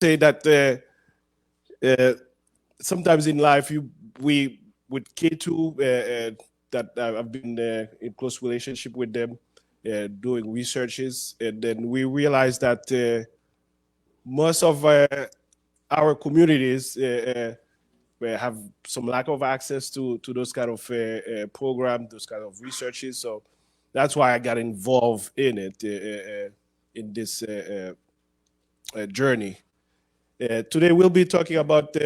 say that sometimes in life we with K2 that I've been in close relationship with them, doing researches, and then we realized that most of our communities have some lack of access to those kind of programs, those kind of researches. So that's why I got involved in it, in this journey. Today we'll be talking about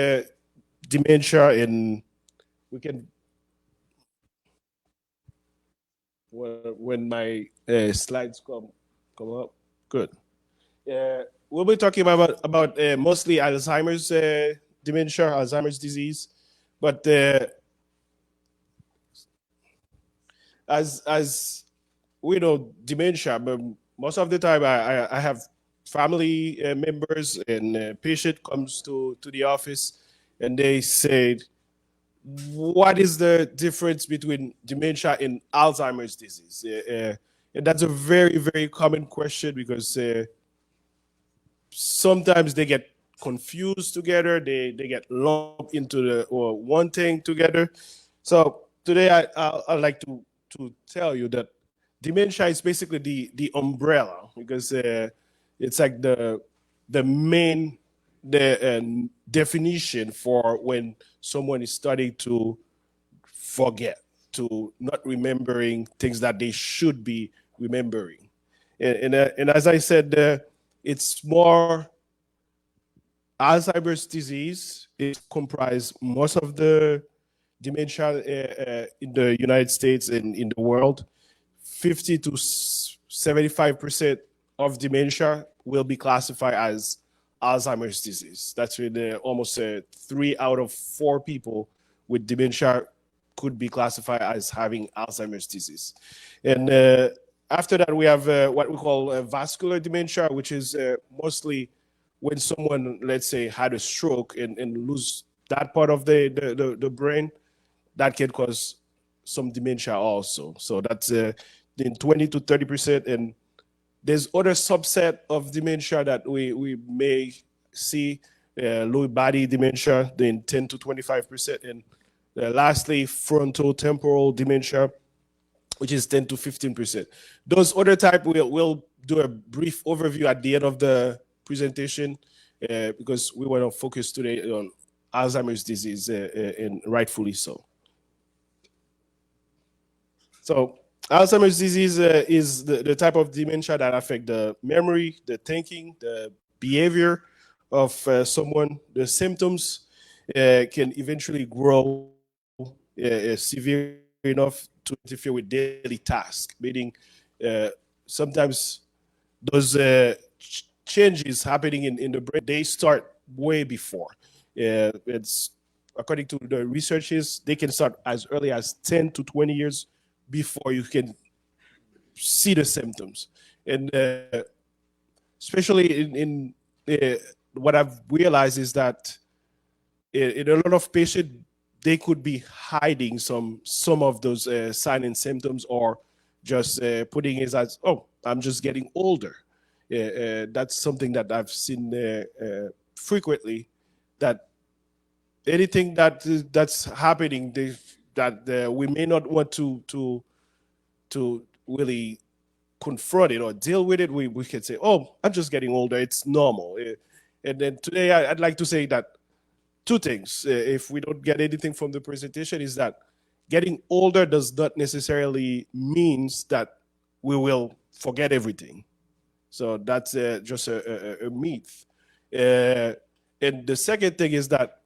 dementia, and we can when my slides come up. Good. We'll be talking about mostly Alzheimer's dementia, Alzheimer's disease, but as we know, dementia. But most of the time, I have family members and patient comes to the office, and they say, "What is the difference between dementia and Alzheimer's disease?" And that's a very common question because sometimes they get confused together. They get lumped into the or one thing together. So today I like to tell you that dementia is basically the umbrella because it's like the main the definition for when someone is starting to forget, to not remembering things that they should be remembering. And as I said, it's more Alzheimer's disease is comprise most of the dementia in the United States and in the world. 50 to 75% of dementia will be classified as Alzheimer's disease. That's when almost 3 out of 4 people with dementia could be classified as having Alzheimer's disease. And after that, we have what we call vascular dementia, which is mostly when someone, let's say, had a stroke and lose that part of the brain, that can cause some dementia also. So that's in 20 to 30%. And there's other subset of dementia that we may see, Lewy body dementia, in 10 to 25%. And lastly, frontal temporal dementia, which is 10 to 15%. Those other type, we'll do a brief overview at the end of the presentation because we want to focus today on Alzheimer's disease, and rightfully so. So Alzheimer's disease is the type of dementia that affect the memory, the thinking, the behavior of someone. The symptoms can eventually grow severe enough to interfere with daily tasks, meaning sometimes those changes happening in the brain, they start way before. It's according to the researches, they can start as early as 10 to 20 years before you can see the symptoms. And especially in what I've realized is that in a lot of patients, they could be hiding some of those signs and symptoms, or just putting it as, oh, I'm just getting older. That's something that I've seen frequently, that anything that's happening, that we may not want to really confront it or deal with it. We can say, oh, I'm just getting older, it's normal. And then today I'd like to say that two things, if we don't get anything from the presentation, is that getting older does not necessarily means that we will forget everything. So that's just a myth. And the second thing is that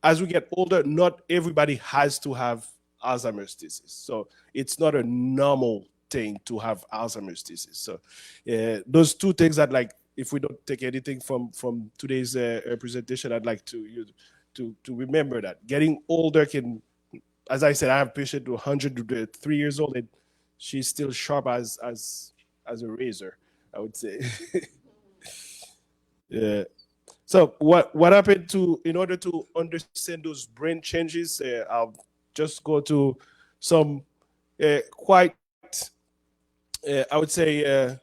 as we get older, not everybody has to have Alzheimer's disease. So it's not a normal thing to have Alzheimer's disease. So those two things, I'd like, if we don't take anything from today's presentation, I'd like to remember that getting older can, as I said, I have a patient who's 103 years old, and she's still sharp as a razor, I would say. Yeah. So what happened in order to understand those brain changes? I'll just go to some quite, I would say,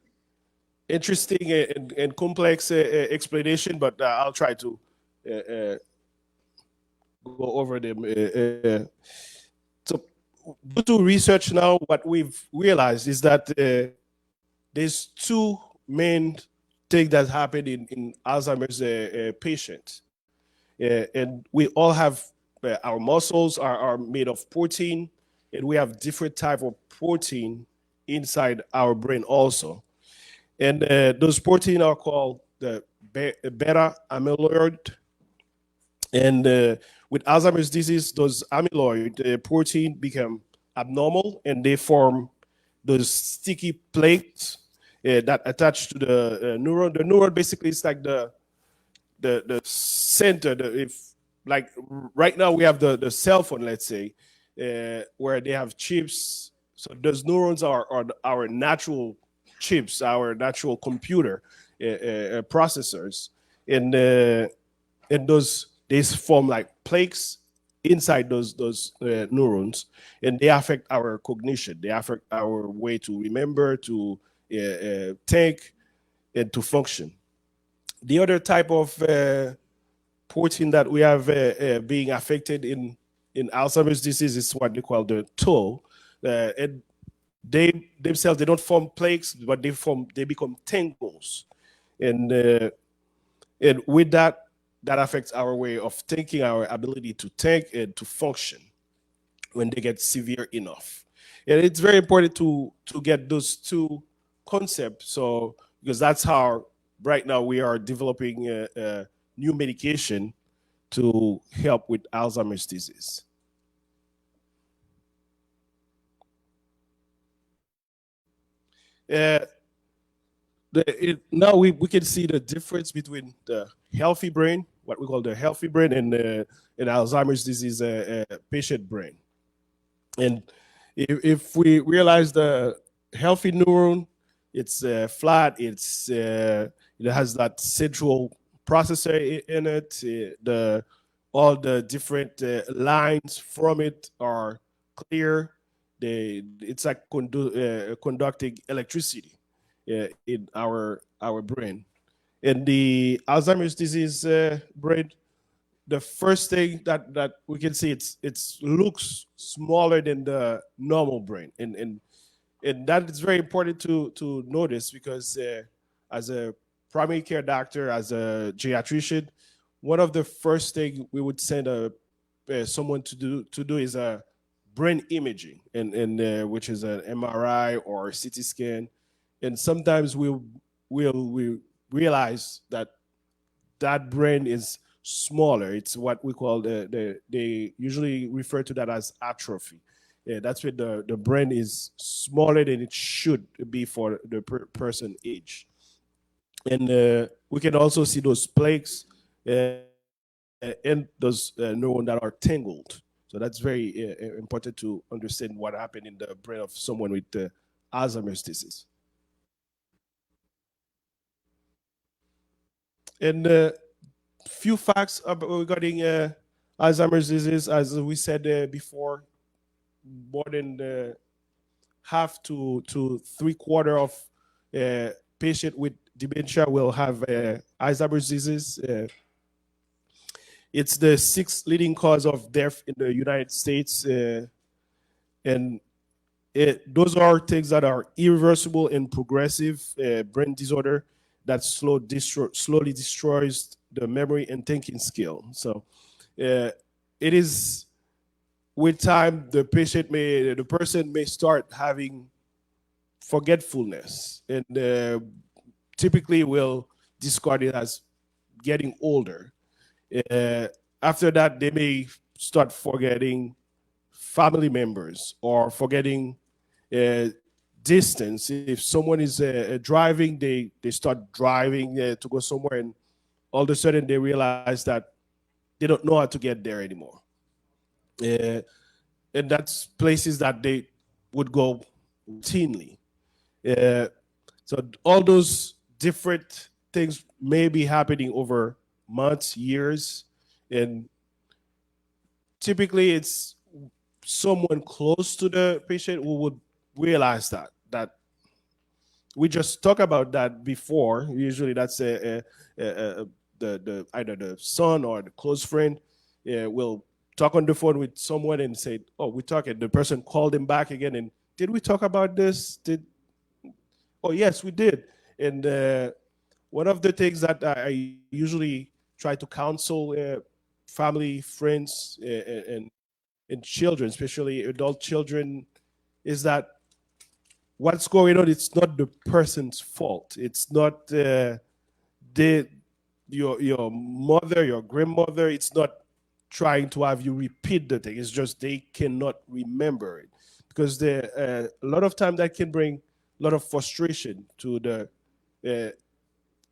interesting and complex explanation, but I'll try to go over them. So, due to research now, what we've realized is that there's two main things that happen in Alzheimer's patients. And we all have our muscles are made of protein, and we have different type of protein inside our brain also. And those protein are called the beta amyloid. And with Alzheimer's disease, those amyloid protein become abnormal, and they form those sticky plates that attach to the neuron. The neuron basically is like the center. If like right now we have the cell phone, let's say, where they have chips. So those neurons are our natural chips, our natural computer processors, and those they form like plaques inside those neurons, and they affect our cognition. They affect our way to remember, to think, and to function. The other type of protein that we have being affected in Alzheimer's disease is what they call the tau. And they themselves they don't form plaques, but they become tangles, and with that that affects our way of thinking, our ability to think and to function when they get severe enough. And it's very important to get those two concepts. So because that's how right now we are developing a new medication to help with Alzheimer's disease. Uh, Now we can see the difference between the healthy brain, what we call the healthy brain, and Alzheimer's disease patient brain. And if we realize the healthy neuron, it's flat, it has that central processor in it. The all the different lines from it are clear. It's like conducting electricity in our brain. In the Alzheimer's disease brain, the first thing that we can see it's looks smaller than the normal brain, and that is very important to notice because as a primary care doctor, as a geriatrician, one of the first thing we would send someone to do is a brain imaging, and which is an MRI or CT scan, and sometimes we realize that that brain is smaller. It's what we call they usually refer to that as atrophy. Yeah, that's when the brain is smaller than it should be for the person age. And we can also see those plaques and those neurons that are tangled. So that's very important to understand what happened in the brain of someone with Alzheimer's disease. And few facts regarding Alzheimer's disease, as we said before, more than half to three-quarter of patient with dementia will have Alzheimer's disease. It's the sixth leading cause of death in the United States, and those are things that are irreversible and progressive brain disorder that slowly destroys the memory and thinking skill. So it is with time the person may start having forgetfulness, and typically will discard it as getting older. Uh, After that, they may start forgetting family members or forgetting uh, distance. If someone is driving, they start driving to go somewhere, and all of a sudden they realize that they don't know how to get there anymore. Uh, and that's places that they would go routinely. Uh, so all those different things may be happening over months, years, and typically it's someone close to the patient who would realize that we just talk about that before. Usually, that's the either the son or the close friend will talk on the phone with someone and say, "Oh, we talked." The person called him back again and, "Did we talk about this? Did Oh, yes, we did." And one of the things that I usually try to counsel family, friends, and children, especially adult children, is that what's going on, it's not the person's fault. It's not the your mother, your grandmother. It's not trying to have you repeat the thing. It's just they cannot remember it, because a lot of time that can bring a lot of frustration to the uh,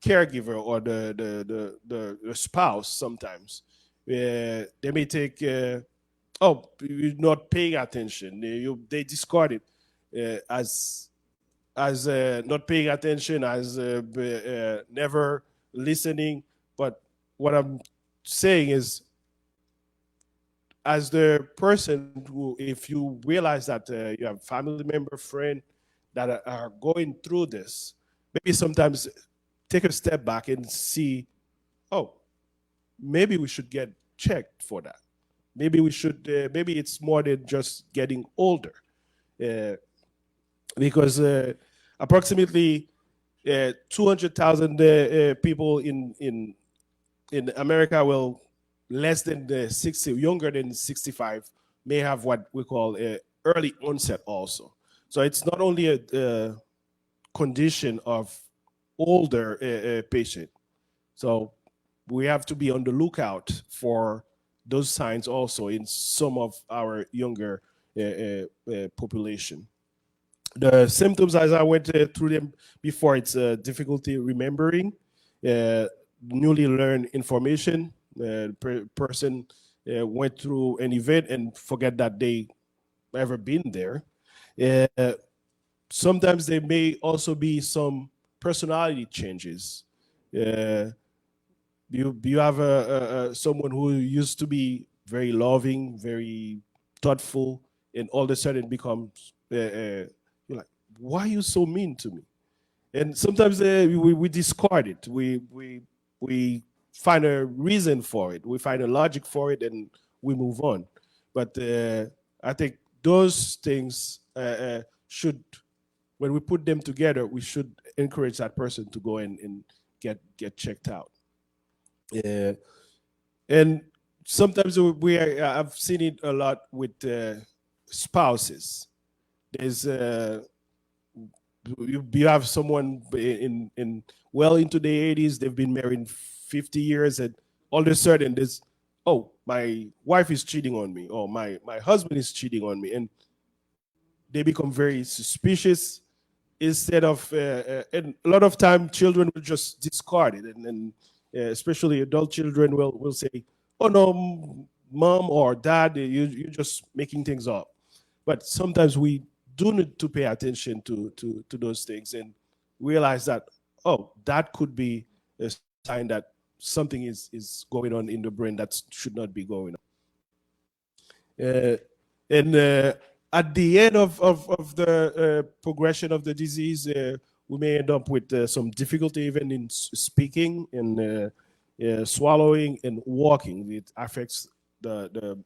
caregiver or the spouse. Sometimes they may take oh, you're not paying attention. They discard it as not paying attention, as never listening. But what I'm saying is, as the person who, if you realize that you have family member, friend that are going through this, maybe sometimes take a step back and see, oh, maybe we should get checked for that. Maybe we should. Maybe it's more than just getting older, uh, because approximately 200,000 people in America will less than 60, younger than 65, may have what we call early onset also. So it's not only a condition of older patient. So we have to be on the lookout for those signs also in some of our younger population. The symptoms, as I went through them before, it's difficulty remembering, uh, newly learned information. Person went through an event and forget that they ever been there. Uh, Sometimes there may also be some personality changes. Uh, you have someone who used to be very loving, very thoughtful, and all of a sudden becomes you're like, why are you so mean to me? And sometimes we discard it. We find a reason for it. We find a logic for it, and we move on. But I think those things should, when we put them together, we should encourage that person to go and get checked out. Uh, and sometimes I've seen it a lot with spouses. There's you have someone in well into their 80s, they've been married 50 years, and all of a sudden there's, oh, my wife is cheating on me, or my husband is cheating on me, and they become very suspicious. Instead of and a lot of time children will just discard it, and especially adult children will say, oh no, mom or dad, you're just making things up. But sometimes we do need to pay attention to those things and realize that, oh, that could be a sign that something is going on in the brain that should not be going on. And at the end of the progression of the disease, we may end up with some difficulty even in speaking and swallowing and walking. It affects the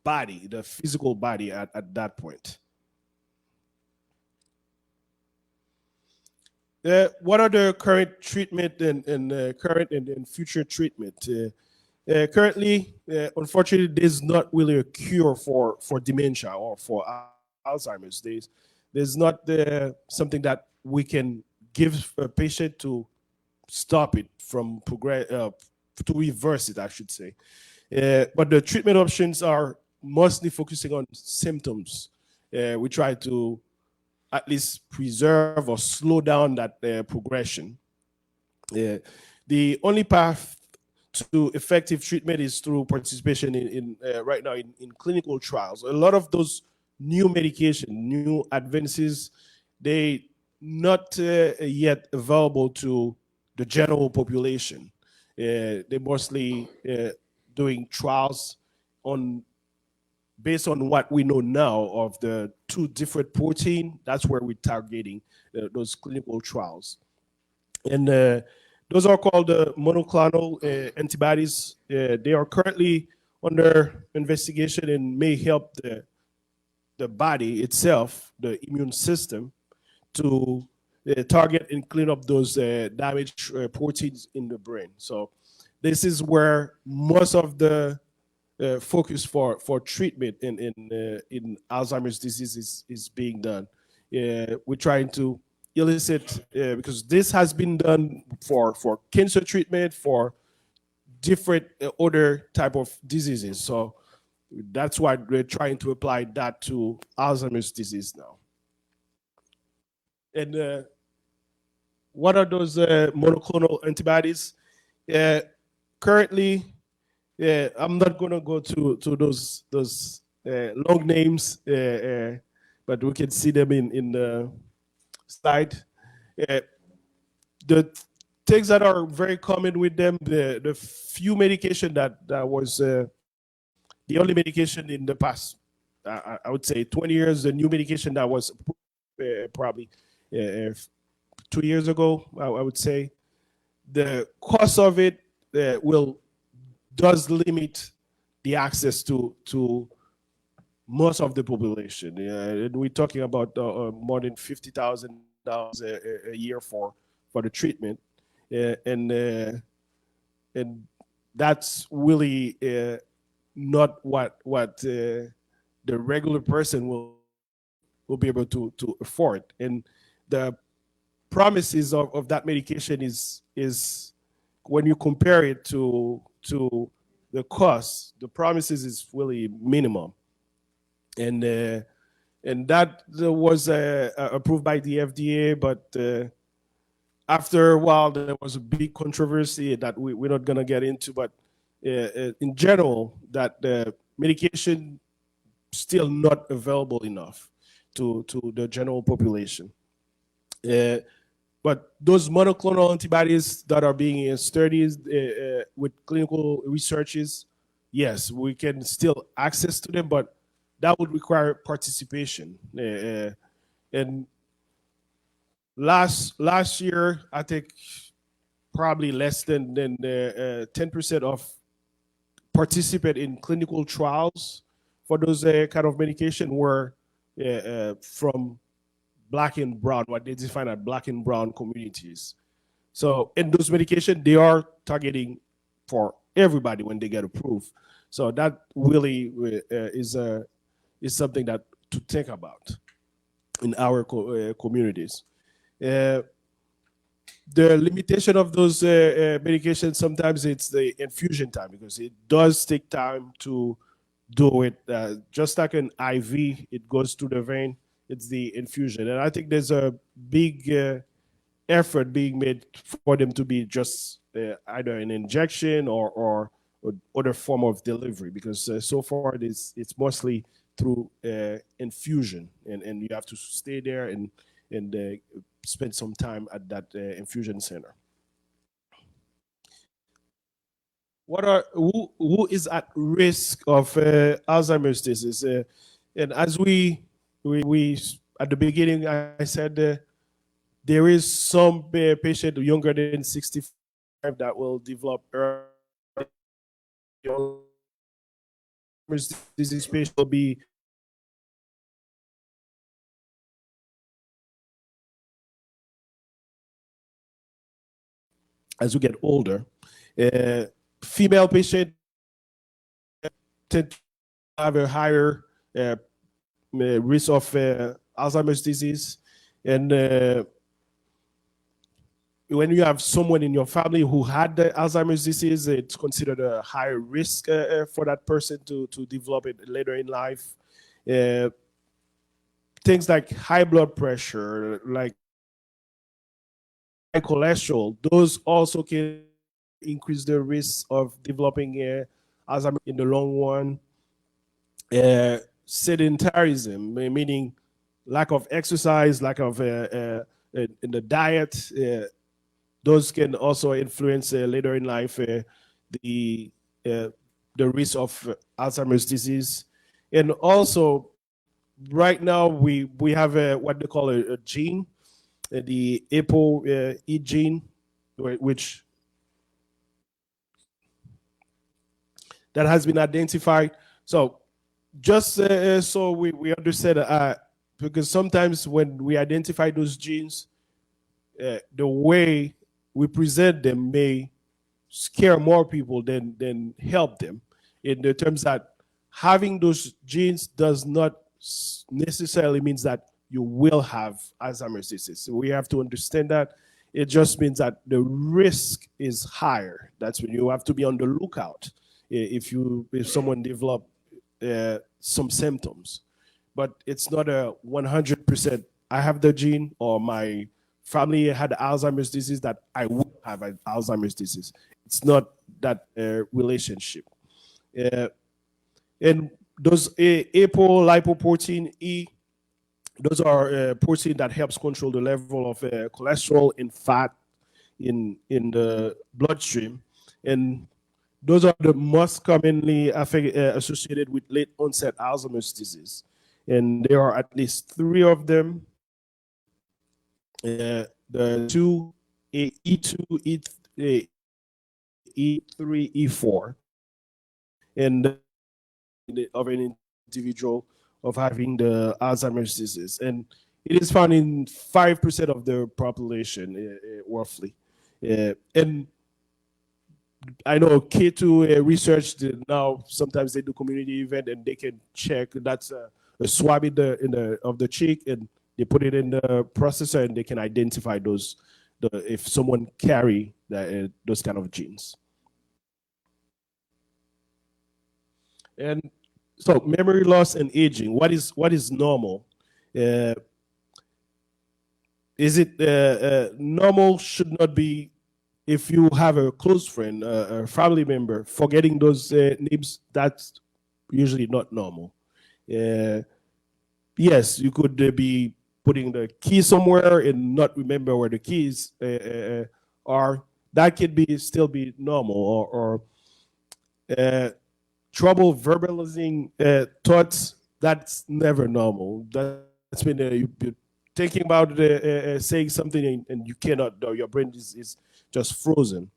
body, the physical body at that point. What are the current treatment and current and future treatment? Currently, unfortunately, there's not really a cure for dementia or for Alzheimer's. There's not something that we can give a patient to stop it from progress, to reverse it, I should say. But the treatment options are mostly focusing on symptoms. We try to at least preserve or slow down that progression. Uh, the only path to effective treatment is through participation in right now in clinical trials. A lot of those new medication, new advances, they not yet available to the general population. They're mostly doing trials on based on what we know now of the two different protein, that's where we're targeting those clinical trials. And those are called monoclonal antibodies. They are currently under investigation and may help the body itself, the immune system, to target and clean up those damaged proteins in the brain. So this is where most of the focus for treatment in Alzheimer's disease is being done. We're trying to elicit because this has been done for cancer treatment, for different other type of diseases. So that's why we're trying to apply that to Alzheimer's disease now. And what are those monoclonal antibodies? Currently, I'm not gonna go to those long names, but we can see them in the slide. The things that are very common with them, the few medication that was the only medication in the past, I would say 20 years, the new medication that was probably 2 years ago, I would say. The cost of it does limit the access to most of the population. And we're talking about more than $50,000 a year for the treatment, and that's really not what the regular person will be able to afford. And the promises of that medication is when you compare it to the cost, the promises is really minimum. And that was approved by the FDA, but after a while there was a big controversy that we're not going to get into, but in general, that the medication still not available enough to the general population. But those monoclonal antibodies that are being studied with clinical researches, yes, we can still access to them, but that would require participation. And last year, I think probably less than 10% of participate in clinical trials for those kind of medication were from Black and brown, what they define as Black and brown communities. So, in those medications, they are targeting for everybody when they get approved. So that really is something that to think about in our communities. The limitation of those medications, sometimes it's the infusion time, because it does take time to do it. Just like an IV, it goes through the vein. It's the infusion. And I think there's a big effort being made for them to be just either an injection or other form of delivery, because so far it's mostly through infusion, and you have to stay there and spend some time at that infusion center. Who is at risk of Alzheimer's disease? And as we at the beginning, I said there is some patient younger than 65 that will develop Alzheimer's disease. Patient will be as we get older. Female patient tend to have a higher risk of Alzheimer's disease. And when you have someone in your family who had the Alzheimer's disease, it's considered a higher risk for that person to develop it later in life. Things like high blood pressure, like high cholesterol, those also can increase the risk of developing Alzheimer's in the long run. Sedentarism, meaning lack of exercise, lack of in the diet, those can also influence later in life the risk of Alzheimer's disease. And also, right now we have what they call a gene, the ApoE gene, which that has been identified. So just so we understand, because sometimes when we identify those genes, the way we present them may scare more people than help them, in the terms that having those genes does not necessarily means that you will have Alzheimer's disease. So we have to understand that. It just means that the risk is higher. That's when you have to be on the lookout if someone develop some symptoms. But it's not a 100%. I have the gene, or my family had Alzheimer's disease, that I will have Alzheimer's disease. It's not that relationship. And those apolipoprotein E, those are protein that helps control the level of cholesterol and fat in the bloodstream, and those are the most commonly associated with late onset Alzheimer's disease, and there are at least three of them. The two, E2, E3, E4, and of an individual of having the Alzheimer's disease. And it is found in 5% of the population, roughly. And I know K2 research now, sometimes they do community event and they can check. That's a swab of the cheek, and they put it in the processor and they can identify if someone carry those kind of genes. And so memory loss and aging, what is normal? Is it normal? Should not be, if you have a close friend, a family member, forgetting those names, that's usually not normal. Yes, you could be putting the key somewhere and not remember where the keys are. That could still be normal, or trouble verbalizing thoughts. That's never normal. That's when you're thinking about saying something and you cannot. Your brain is just frozen.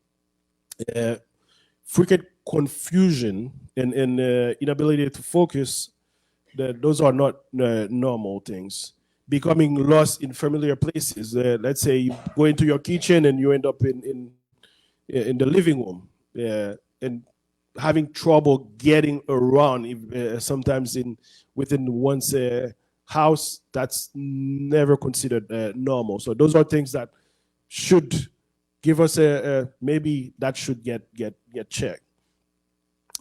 Frequent confusion and inability to focus. Those are not normal things. Becoming lost in familiar places. Let's say you go into your kitchen and you end up in the living room, and having trouble getting around, sometimes within one's house. That's never considered normal. So those are things that should give us maybe that should get checked.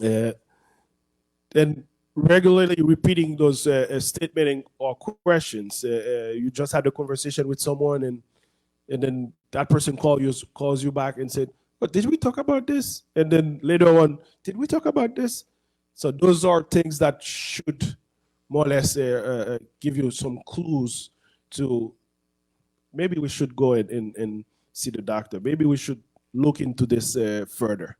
And regularly repeating those statements or questions. You just had a conversation with someone, and then that person calls you back and said, "But did we talk about this?" And then later on, "Did we talk about this?" So those are things that should more or less give you some clues to maybe we should go and see the doctor. Maybe we should look into this further.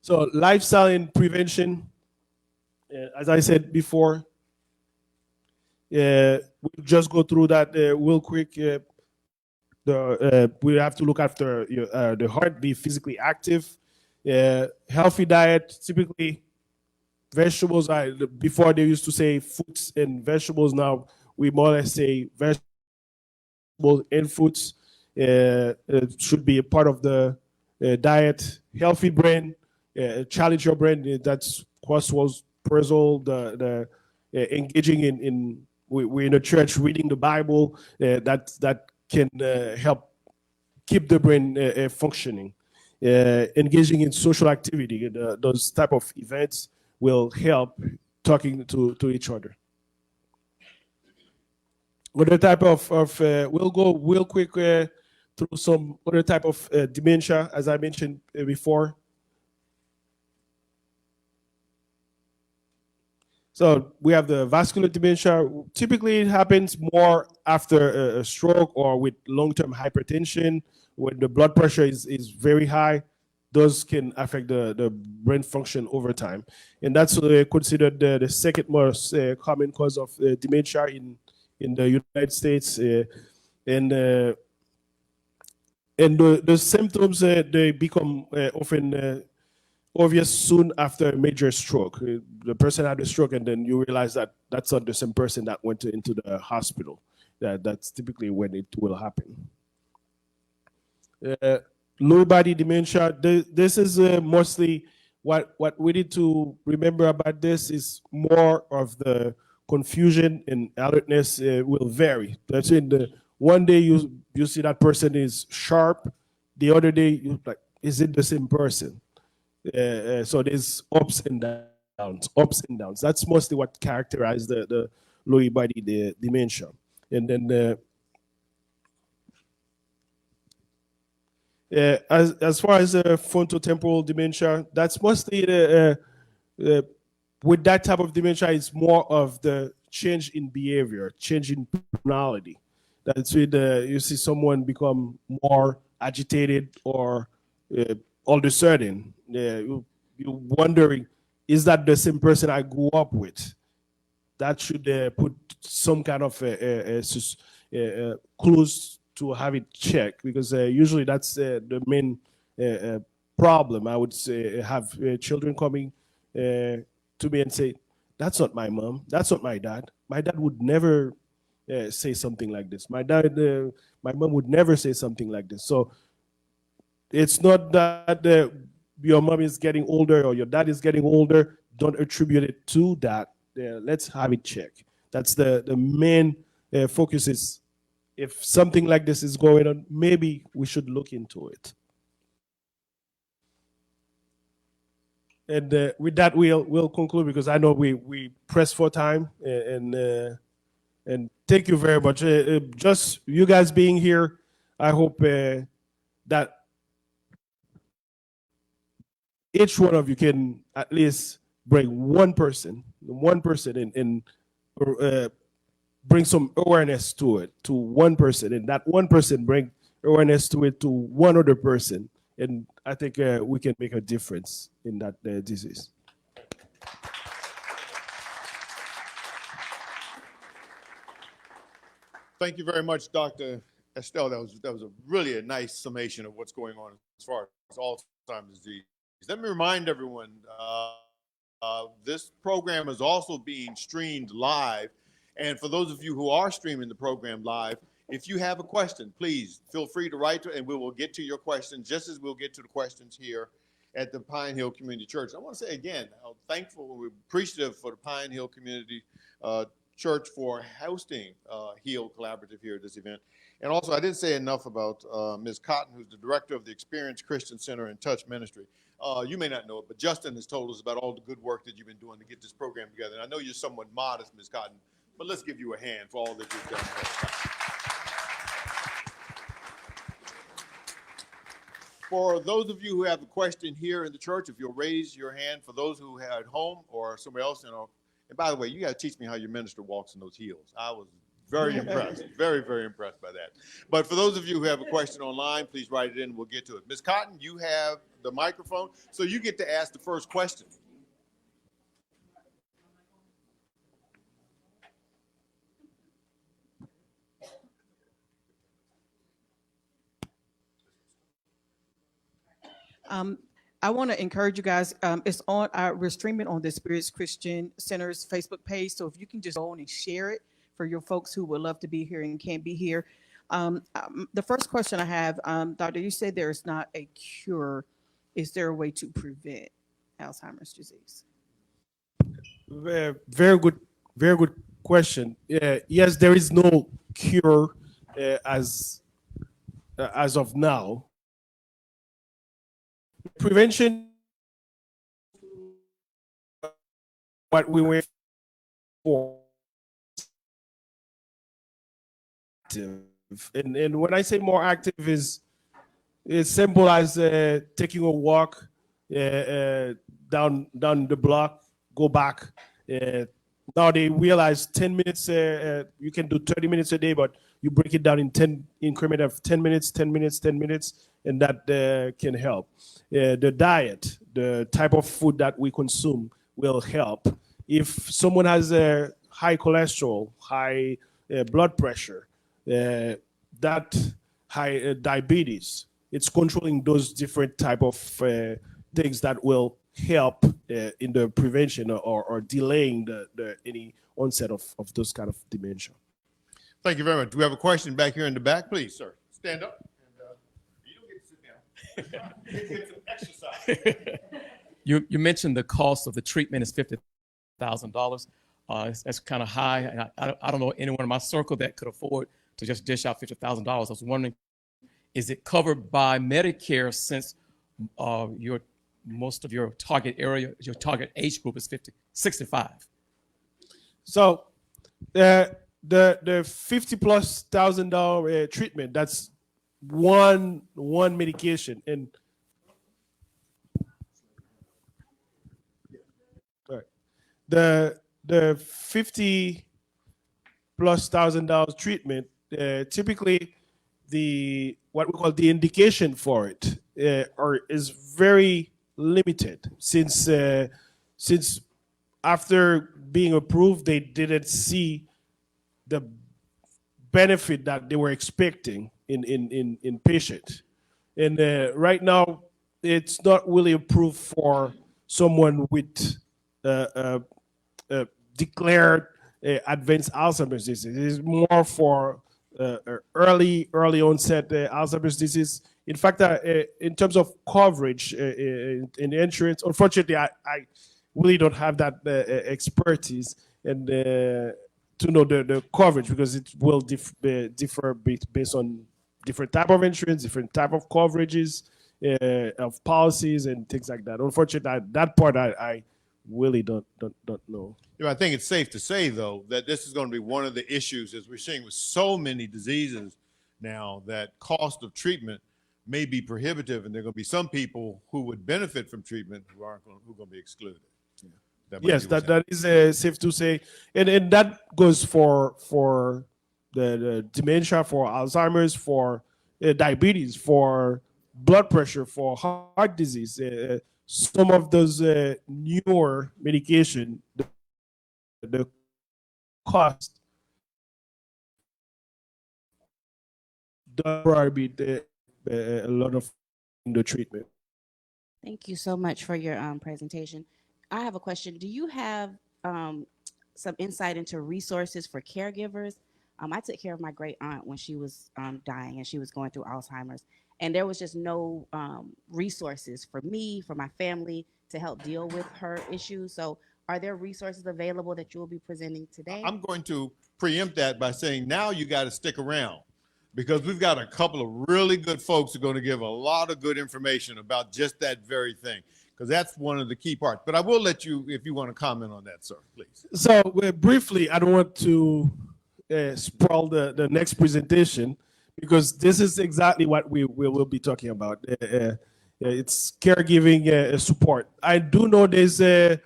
So lifestyle and prevention, as I said before, we'll just go through that real quick. We have to look after the heart, be physically active, healthy diet. Typically, vegetables. Before they used to say fruits and vegetables. Now we more or less say vegetables and fruits should be a part of the diet. Healthy brain, challenge your brain. That's Crosswalls puzzle. The engaging in we're in a church reading the Bible. That can help keep the brain functioning. Engaging in social activity, those type of events will help talking to each other. Other type of we'll go real quick through some other type of dementia, as I mentioned before. So we have the vascular dementia. Typically, it happens more after a stroke or with long-term hypertension, when the blood pressure is very high. those can affect the brain function over time. And that's considered the second most common cause of dementia in the United States. And the symptoms, they become often obvious soon after a major stroke. The person had a stroke, and then you realize that that's not the same person that went into the hospital. That's typically when it will happen. Lewy body dementia, this is mostly what we need to remember about this is more of the confusion and alertness will vary. That's in the one day you see that person is sharp, the other day you like, is it the same person? So there's ups and downs, ups and downs. That's mostly what characterizes the Lewy body dementia. And then as far as frontotemporal dementia, that's mostly with that type of dementia, it's more of the change in behavior, change in personality. That's when you see someone become more agitated, or all of a sudden you're wondering, is that the same person I grew up with? That should put some kind of clues to have it checked, because usually that's the main problem. I would say have children coming to me and say, that's not my mom, that's not my dad. My dad would never say something like this. My mom would never say something like this. So it's not that your mom is getting older or your dad is getting older. Don't attribute it to that. Let's have it checked. That's the main focus is, if something like this is going on, maybe we should look into it. And with that, we'll conclude, because I know we press for time, and thank you very much. Just you guys being here, I hope that each one of you can at least bring one person and bring some awareness to it, to one person, and that one person bring awareness to it to one other person. And I think we can make a difference in that disease. Thank you very much, Dr. Estelle. That was really a nice summation of what's going on as far as Alzheimer's disease. Let me remind everyone, this program is also being streamed live. And for those of you who are streaming the program live, if you have a question, please feel free to write to, and we will get to your questions just as we'll get to the questions here at the Pine Hill Community Church. I want to say again, how thankful, we're appreciative for the Pine Hill Community Church for hosting HEAL Collaborative here at this event. And also, I didn't say enough about Ms. Cotton, who's the director of the Experience Christian Center and Touch Ministry. You may not know it, but Justin has told us about all the good work that you've been doing to get this program together. And I know you're somewhat modest, Ms. Cotton, but let's give you a hand for all that you've done. For those of you who have a question here in the church, if you'll raise your hand. For those who are at home or somewhere else, and by the way, you got to teach me how your minister walks in those heels. I was very impressed, very, very impressed by that. But for those of you who have a question online, please write it in. We'll get to it. Ms. Cotton, you have the microphone, so you get to ask the first question. I want to encourage you guys. We're streaming on the Spirits Christian Center's Facebook page. So if you can just go on and share it for your folks who would love to be here and can't be here. The first question I have, Doctor, you said there's not a cure. Is there a way to prevent Alzheimer's disease? Very good question. Yes, there is no cure as of now. Prevention, what we went for, and when I say more active, is as simple as taking a walk down the block, go back, Now they realize 10 minutes, you can do 30 minutes a day, but you break it down in 10 increment of 10 minutes, 10 minutes, 10 minutes, and that can help. The diet, the type of food that we consume will help. If someone has a high cholesterol, high blood pressure, that high diabetes, it's controlling those different type of things that will help in the prevention or delaying the any onset of those kind of dementia. Thank you very much. Do we have a question back here in the back? Please, sir. Stand up. And, you don't get to sit down. You get some exercise. You mentioned the cost of the treatment is $50,000. That's kind of high. And I don't know anyone in my circle that could afford to just dish out $50,000. I was wondering, is it covered by Medicare since most of your target area, your target age group is 65? So the $50,000+ treatment, that's one medication, and the $50,000+ treatment, typically what we call the indication for it is very limited, since after being approved they didn't see the benefit that they were expecting in patient, and right now it's not really approved for someone with declared advanced Alzheimer's disease. It is more for early onset Alzheimer's disease. In fact, in terms of coverage in insurance, unfortunately, I really don't have that expertise and to know the coverage, because it will differ based on different type of insurance, different type of coverages of policies and things like that. Unfortunately, that part I really don't know. I think it's safe to say, though, that this is going to be one of the issues, as we're seeing with so many diseases now, that cost of treatment may be prohibitive, and there are going to be some people who would benefit from treatment who are going to be excluded. Yes, that is safe to say, and that goes for the dementia, for Alzheimer's, for diabetes, for blood pressure, for heart disease. Some of those newer medication, the cost does prohibit a lot of the treatment. Thank you so much for your presentation. I have a question. Do you have some insight into resources for caregivers? I took care of my great aunt when she was dying and she was going through Alzheimer's, and there was just no resources for me, for my family, to help deal with her issues. So are there resources available that you will be presenting today? I'm going to preempt that by saying now you got to stick around, because we've got a couple of really good folks who are going to give a lot of good information about just that very thing, because that's one of the key parts. But I will let you, if you want to comment on that, sir, please. So briefly, I don't want to spoil the next presentation, because this is exactly what we will be talking about. It's caregiving support. I do know there's a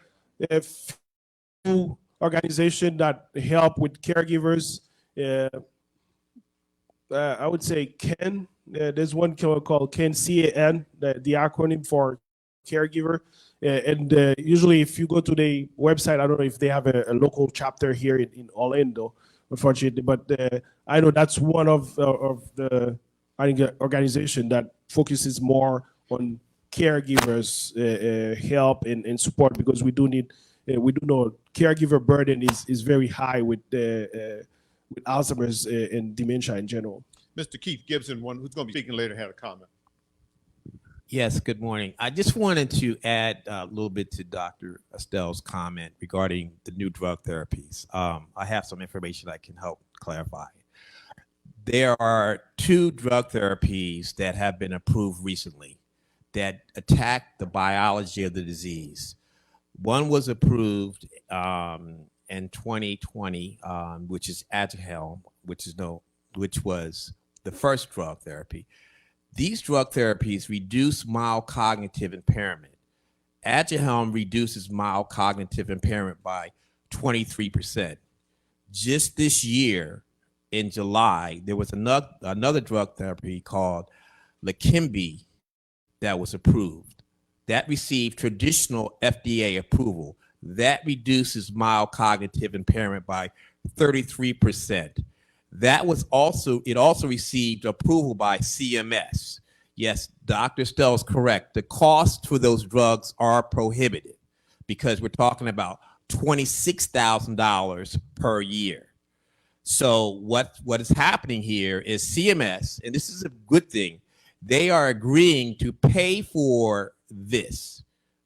few organizations that help with caregivers. I would say CAN. There's one called CAN, CAN, the acronym for caregiver. And usually if you go to the website, I don't know if they have a local chapter here in Orlando, unfortunately, but I know that's one of the organization that focuses more on caregivers help and support, because we do know caregiver burden is very high with Alzheimer's and dementia in general. Mr. Keith Gibson, who's going to be speaking later, had a comment. Yes, good morning. I just wanted to add a little bit to Dr. Estelle's comment regarding the new drug therapies. I have some information that can help clarify. There are 2 drug therapies that have been approved recently that attack the biology of the disease. One was approved in 2020, which is Aduhelm, which was the first drug therapy. These drug therapies reduce mild cognitive impairment. Aduhelm reduces mild cognitive impairment by 23%. Just this year in July, there was another drug therapy called Leqembi that was approved. That received traditional FDA approval. That reduces mild cognitive impairment by 33%. It also received approval by CMS. Yes, Dr. Stell is correct. The costs for those drugs are prohibitive because we're talking about $26,000 per year. So what is happening here is CMS, and this is a good thing, they are agreeing to pay for this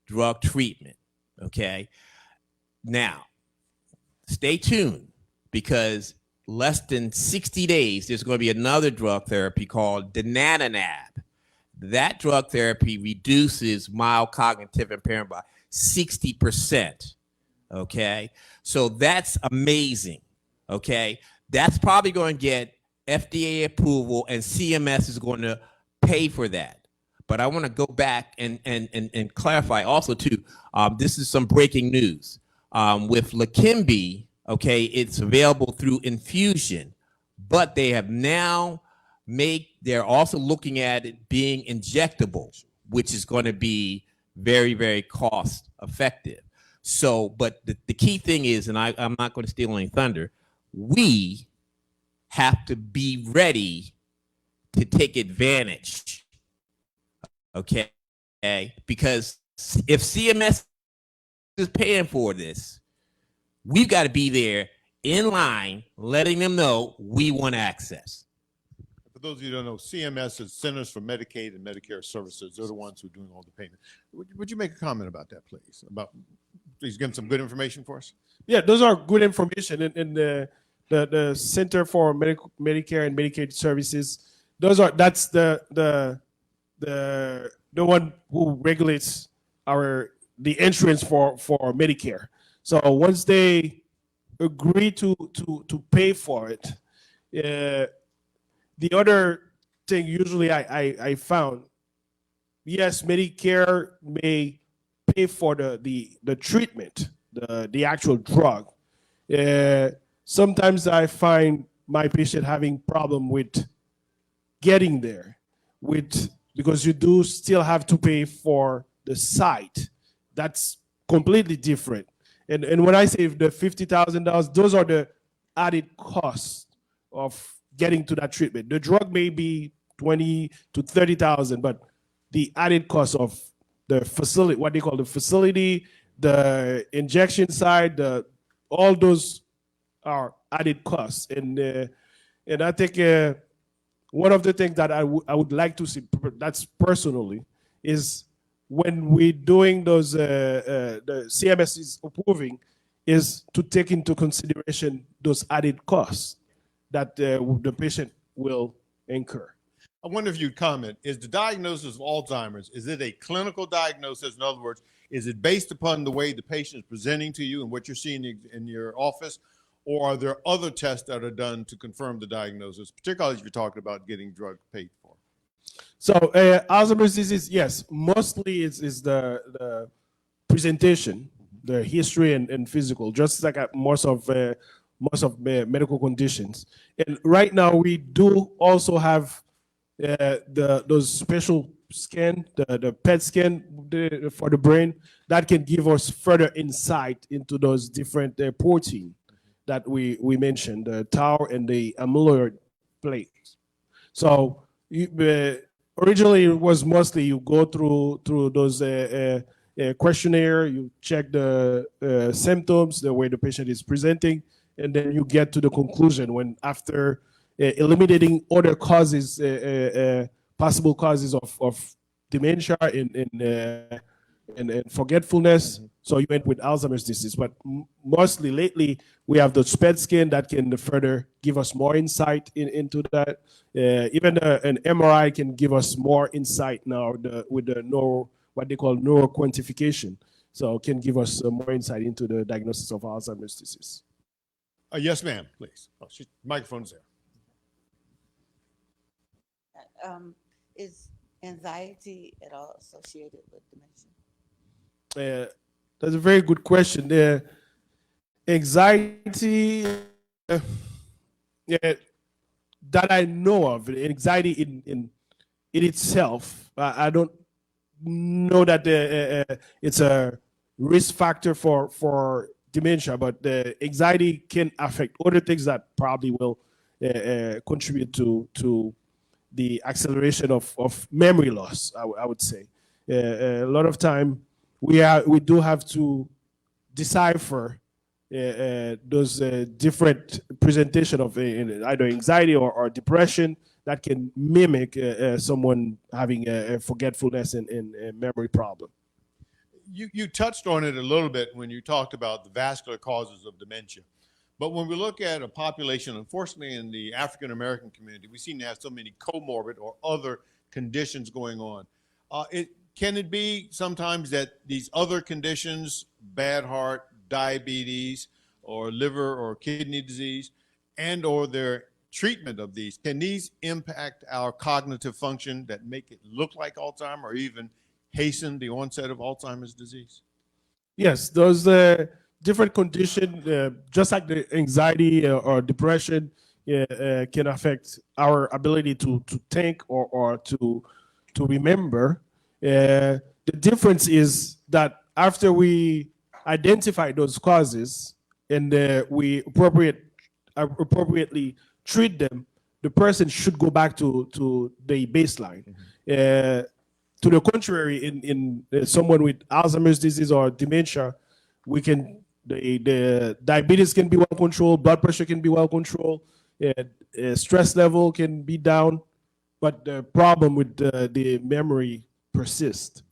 drug treatment, okay? Now, stay tuned because less than 60 days, there's going to be another drug therapy called donanemab. That drug therapy reduces mild cognitive impairment by 60%, okay? So that's amazing, okay? That's probably going to get FDA approval and CMS is going to pay for that. But I want to go back and clarify also too, this is some breaking news. With Leqembi, okay, it's available through infusion, but they have now they're also looking at it being injectable, which is going to be very, very cost effective. So, but the key thing is, and I'm not going to steal any thunder, we have to be ready to take advantage, okay? Because if CMS is paying for this, we've got to be there in line, letting them know we want access. For those of you who don't know, CMS is Centers for Medicaid and Medicare Services. They're the ones who are doing all the payment. Would you make a comment about that, please? Please give some good information for us. Yeah, those are good information. And the Center for Medicare and Medicaid Services, that's the one who regulates the insurance for Medicare. So once they agree to pay for it, the other thing usually I found, yes, Medicare may pay for the treatment, the actual drug. Sometimes I find my patient having problem with getting there, because you do still have to pay for the site. That's completely different. And when I say the $50,000, those are the added costs of getting to that treatment. The drug may be 20 to 30,000, but the added cost of the facility, what they call the facility, the injection side, all those are added costs. And I think one of the things that I would like to see, that's personally, is when we're doing those, the CMS is approving, is to take into consideration those added costs that the patient will incur. I wonder if you'd comment, is the diagnosis of Alzheimer's, is it a clinical diagnosis? In other words, is it based upon the way the patient is presenting to you and what you're seeing in your office? Or are there other tests that are done to confirm the diagnosis, particularly if you're talking about getting drug paid for? So Alzheimer's disease, yes, mostly is the presentation, the history and physical, just like most of medical conditions. And right now we do also have those special scan, the PET scan for the brain that can give us further insight into those different protein that we mentioned, the tau and the amyloid plaques. So originally it was mostly you go through those questionnaire, you check the symptoms, the way the patient is presenting, and then you get to the conclusion when after eliminating other causes, possible causes of dementia and forgetfulness. Mm-hmm. So you end with Alzheimer's disease. But mostly lately, we have the PET scan that can further give us more insight into that. Even an MRI can give us more insight now with the what they call neuroquantification. So it can give us more insight into the diagnosis of Alzheimer's disease. Yes, ma'am, please. Oh, microphone's there. Is anxiety at all associated with dementia? That's a very good question. Anxiety, yeah, that I know of, anxiety in itself, I don't know that it's a risk factor for dementia, but the anxiety can affect other things that probably will contribute to the acceleration of memory loss. I would say a lot of time we do have to decipher those different presentation of either anxiety or depression that can mimic someone having a forgetfulness and a memory problem. You touched on it a little bit when you talked about the vascular causes of dementia. But when we look at a population, unfortunately, in the African American community, we seem to have so many comorbid or other conditions going on. Can it be sometimes that these other conditions, bad heart, diabetes, or liver or kidney disease, and or their treatment of these, can these impact our cognitive function that make it look like Alzheimer or even hasten the onset of Alzheimer's disease? Yes, those different conditions, just like the anxiety or depression, can affect our ability to think or to remember. The difference is that after we identify those causes and we appropriately treat them, the person should go back to the baseline. To the contrary, in someone with Alzheimer's disease or dementia, we can the diabetes can be well controlled, blood pressure can be well controlled, stress level can be down, but the problem with the memory persists.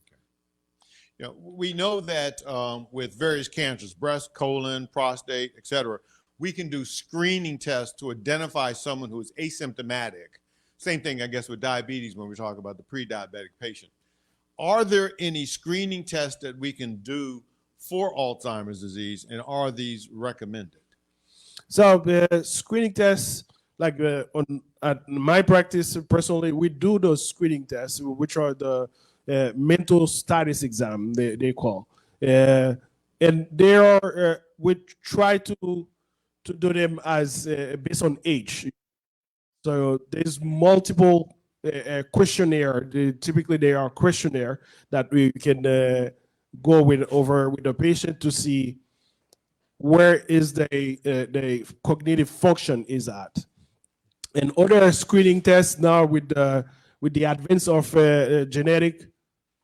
You know, we know that with various cancers, breast, colon, prostate, etc., we can do screening tests to identify someone who is asymptomatic. Same thing, I guess, with diabetes when we talk about the pre-diabetic patient. Are there any screening tests that we can do for Alzheimer's disease, and are these recommended? So the screening tests, like at my practice personally, we do those screening tests, which are the mental status exam they call, and they are we try to do them as based on age. So there's multiple questionnaire. Typically, they are questionnaire that we can go over with the patient to see where is the cognitive function is at. And other screening tests now with the advance of genetic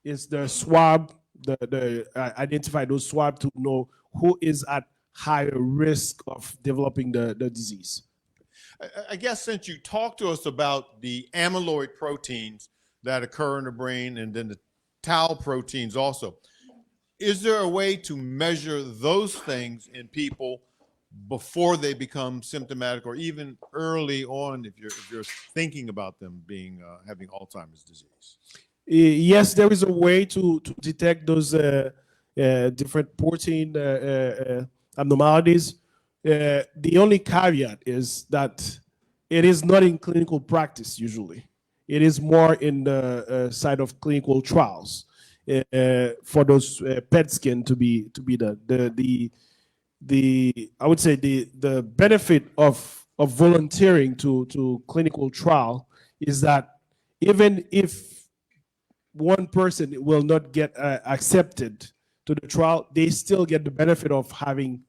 is the swab, the identify those swab to know who is at higher risk of developing the disease. I guess since you talked to us about the amyloid proteins that occur in the brain and then the tau proteins also, is there a way to measure those things in people before they become symptomatic or even early on if you're thinking about them being having Alzheimer's disease? Yes, there is a way to detect those different protein abnormalities. The only caveat is that it is not in clinical practice usually. It is more in the side of clinical trials for those PET scan to be done. I would say the benefit of volunteering to clinical trial is that even if one person will not get accepted to the trial, they still get the benefit of having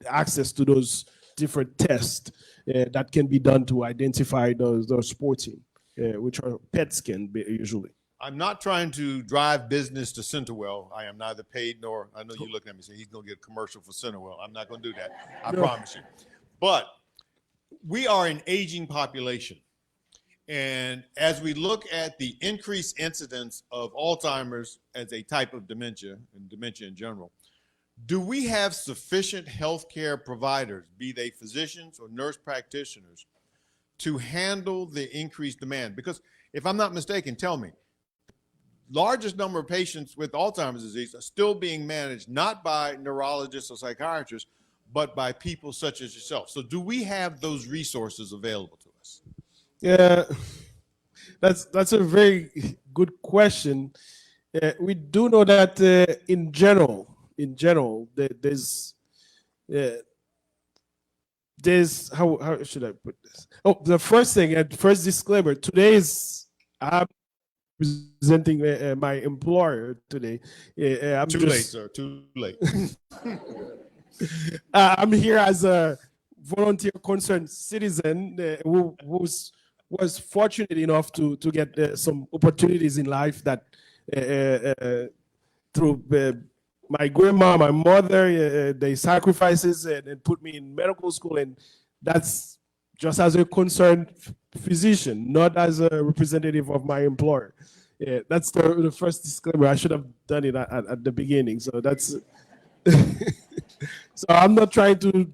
access to those different tests that can be done to identify those protein, which are PET scan usually. I'm not trying to drive business to Centerwell. I am neither paid nor, I know you looking at me saying he's going to get a commercial for Centerwell. I'm not going to do that. I promise you. But we are an aging population. And as we look at the increased incidence of Alzheimer's as a type of dementia and dementia in general, do we have sufficient healthcare providers, be they physicians or nurse practitioners, to handle the increased demand? Because if I'm not mistaken, tell me, largest number of patients with Alzheimer's disease are still being managed not by neurologists or psychiatrists, but by people such as yourself. So do we have those resources available to us? Yeah, that's a very good question. We do know that in general, there's there's how should I put this? Oh, the first thing, first disclaimer. Today is I'm presenting my employer today. I'm Too just late, sir. Too late. I'm here as a volunteer concerned citizen who was fortunate enough to get some opportunities in life that through my grandma, my mother, they sacrifices and put me in medical school, and that's just as a concerned physician, not as a representative of my employer. Yeah, that's the first disclaimer. I should have done it at the beginning. So that's so I'm not trying to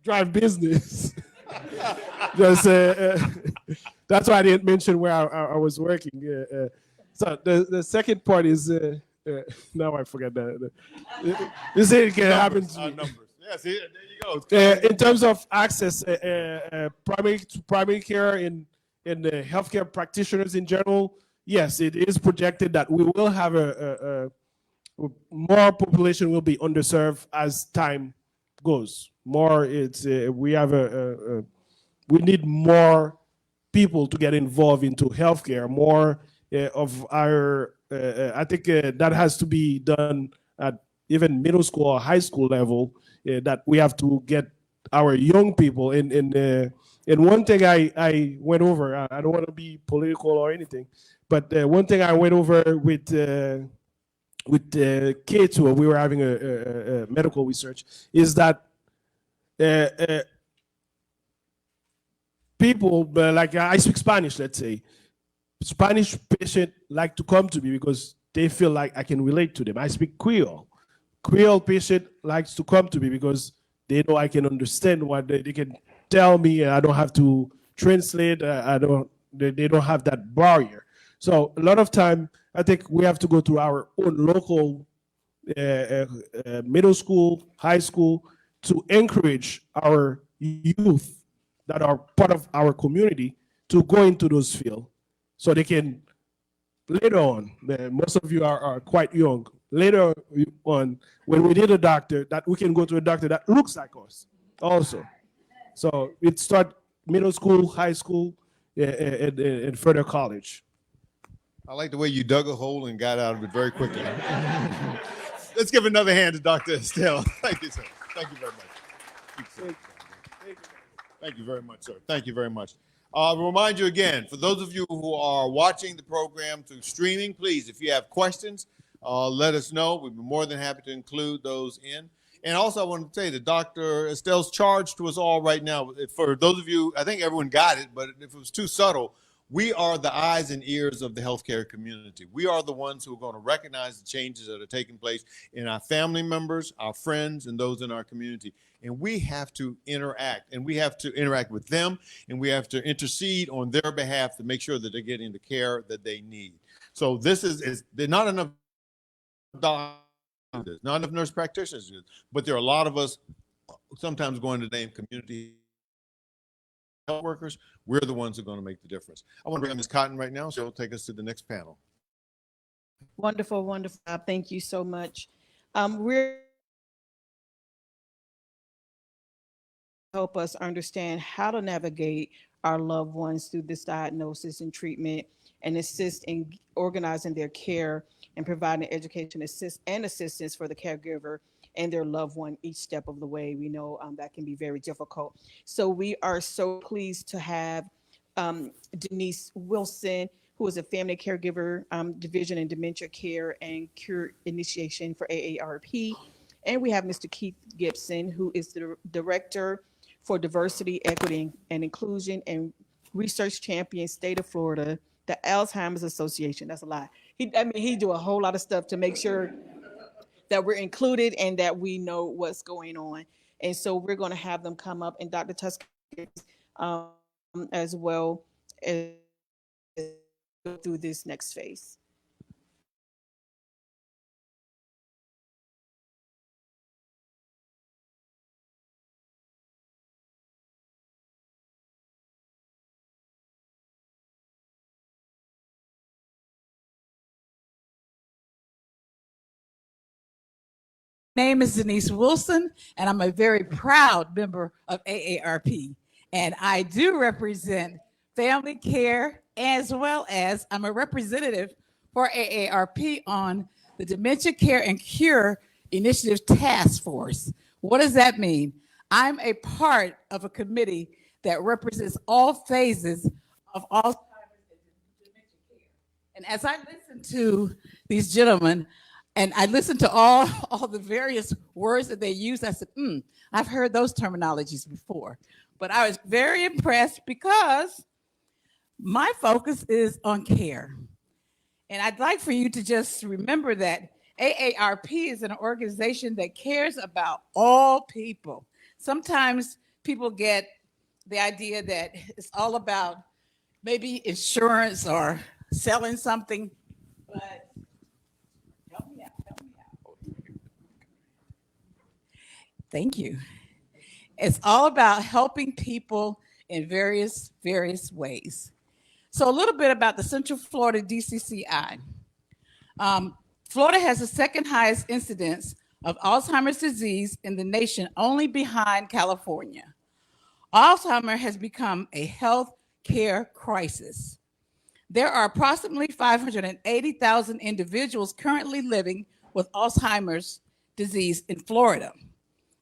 drive business. Just that's why I didn't mention where I was working. So the second part is now I forgot that. You say it can happen to me. Numbers. Yes, there you go. In terms of access, primary care in the healthcare practitioners in general, yes, it is projected that we will have a more population will be underserved as time goes. More, it's we have we need more people to get involved into healthcare. More of our, I think that has to be done at even middle school or high school level. That we have to get our young people in. And one thing I went over, I don't want to be political or anything, but one thing I went over with kids who we were having a medical research is that people like I speak Spanish, let's say. Spanish patient like to come to me because they feel like I can relate to them. I speak Creole. Creole patient likes to come to me because they know I can understand what they can tell me, and I don't have to translate. I don't. They don't have that barrier. So a lot of time, I think we have to go to our own local middle school, high school, to encourage our youth that are part of our community to go into those fields so they can later on, most of you are quite young, later on, when we need a doctor, that we can go to a doctor that looks like us also. So it start middle school, high school, and further college. I like the way you dug a hole and got out of it very quickly. Let's give another hand to Dr. Estelle. Thank you, sir. Thank you very much. Thank you very much, sir. Thank you very much. I'll remind you again, for those of you who are watching the program through streaming, please, if you have questions, let us know. We'd be more than happy to include those in. And also, I want to say that Dr. Estelle's charge to us all right now, for those of you, I think everyone got it, but if it was too subtle, we are the eyes and ears of the healthcare community. We are the ones who are going to recognize the changes that are taking place in our family members, our friends, and those in our community. And we have to interact, and we have to interact with them, and we have to intercede on their behalf to make sure that they're getting the care that they need. So this is not enough doctors, not enough nurse practitioners, but there are a lot of us sometimes going to name community health workers. We're the ones who are going to make the difference. I want to bring up Ms. Cotton right now. She'll take us to the next panel. Wonderful, wonderful. Thank you so much. We're help us understand how to navigate our loved ones through this diagnosis and treatment, and assist in organizing their care and providing education assistance for the caregiver and their loved one each step of the way. We know that can be very difficult. So we are so pleased to have Denise Wilson, who is a family caregiver division in dementia care and cure initiation for AARP. And we have Mr. Keith Gibson, who is the director for diversity, equity, and inclusion and research champion, state of Florida, the Alzheimer's Association. That's a lot. He do a whole lot of stuff to make sure that we're included and that we know what's going on. And so we're going to have them come up, and Dr. Tusker as well as go through this next phase. name is Denise Wilson, and I'm a very proud member of AARP. And I do represent family care, as well as I'm a representative for AARP on the Dementia Care and Cure Initiative Task Force. What does that mean? I'm a part of a committee that represents all phases of Alzheimer's and dementia care. And as I listen to these gentlemen, and I listened to all the various words that they use, I said, I've heard those terminologies before. But I was very impressed because my focus is on care. And I'd like for you to just remember that AARP is an organization that cares about all people. Sometimes people get the idea that it's all about maybe insurance or selling something, but help me out. Thank you. It's all about helping people in various ways. So a little bit about the Central Florida DCCI. Florida has the second highest incidence of Alzheimer's disease in the nation, only behind California. Alzheimer has become a health care crisis. There are approximately 580,000 individuals currently living with Alzheimer's disease in Florida.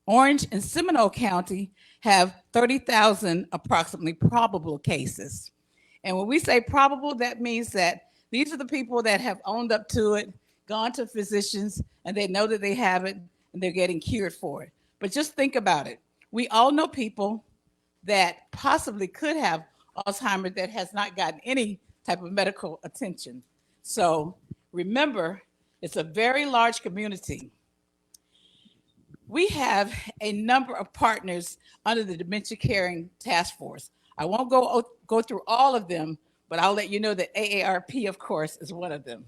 Orange and Seminole County have 30,000 approximately probable cases. And when we say probable, that means that these are the people that have owned up to it, gone to physicians, and they know that they have it, and they're getting cured for it. But just think about it. We all know people that possibly could have Alzheimer's that has not gotten any type of medical attention. So remember, it's a very large community. We have a number of partners under the Dementia Caring Task Force. I won't go through all of them, but I'll let you know that AARP, of course, is one of them.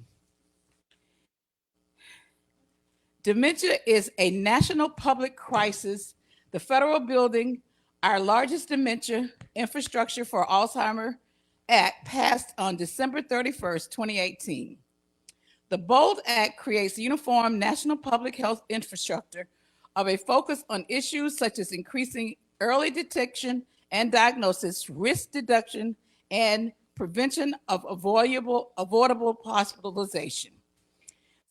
Dementia is a national public crisis. The federal building, our largest dementia infrastructure for Alzheimer Act, passed on December 31st, 2018. The BOLD Act creates uniform national public health infrastructure of a focus on issues such as increasing early detection and diagnosis, risk reduction, and prevention of avoidable hospitalization.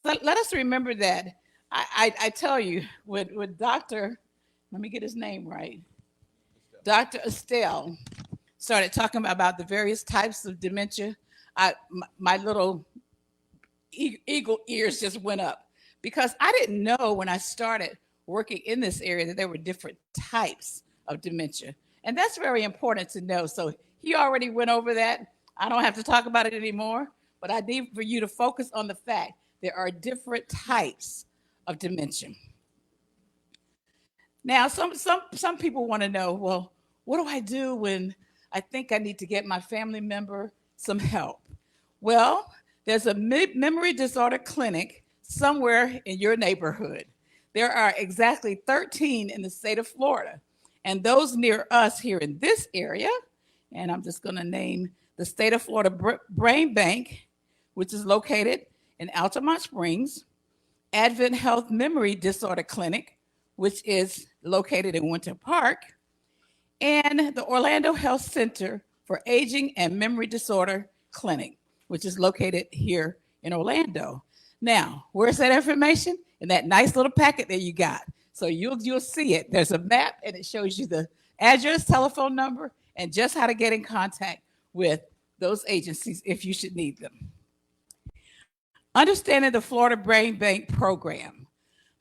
Let us remember that. I tell you, with Dr., let me get his name right, Dr. Estelle started talking about the various types of dementia, my little eagle ears just went up, because I didn't know when I started working in this area that there were different types of dementia. And that's very important to know. So he already went over that. I don't have to talk about it anymore, but I need for you to focus on the fact there are different types of dementia. Now, some people want to know, well, what do I do when I think I need to get my family member some help? Well, there's a memory disorder clinic somewhere in your neighborhood. There are exactly 13 in the state of Florida. And those near us here in this area, and I'm just going to name the State of Florida Brain Bank, which is located in Altamont Springs, Advent Health Memory Disorder Clinic, which is located in Winter Park, and the Orlando Health Center for Aging and Memory Disorder Clinic, which is located here in Orlando. Now, where's that information? In that nice little packet that you got. So you'll see it. There's a map, and it shows you the address, telephone number, and just how to get in contact with those agencies if you should need them. Understanding the Florida Brain Bank program.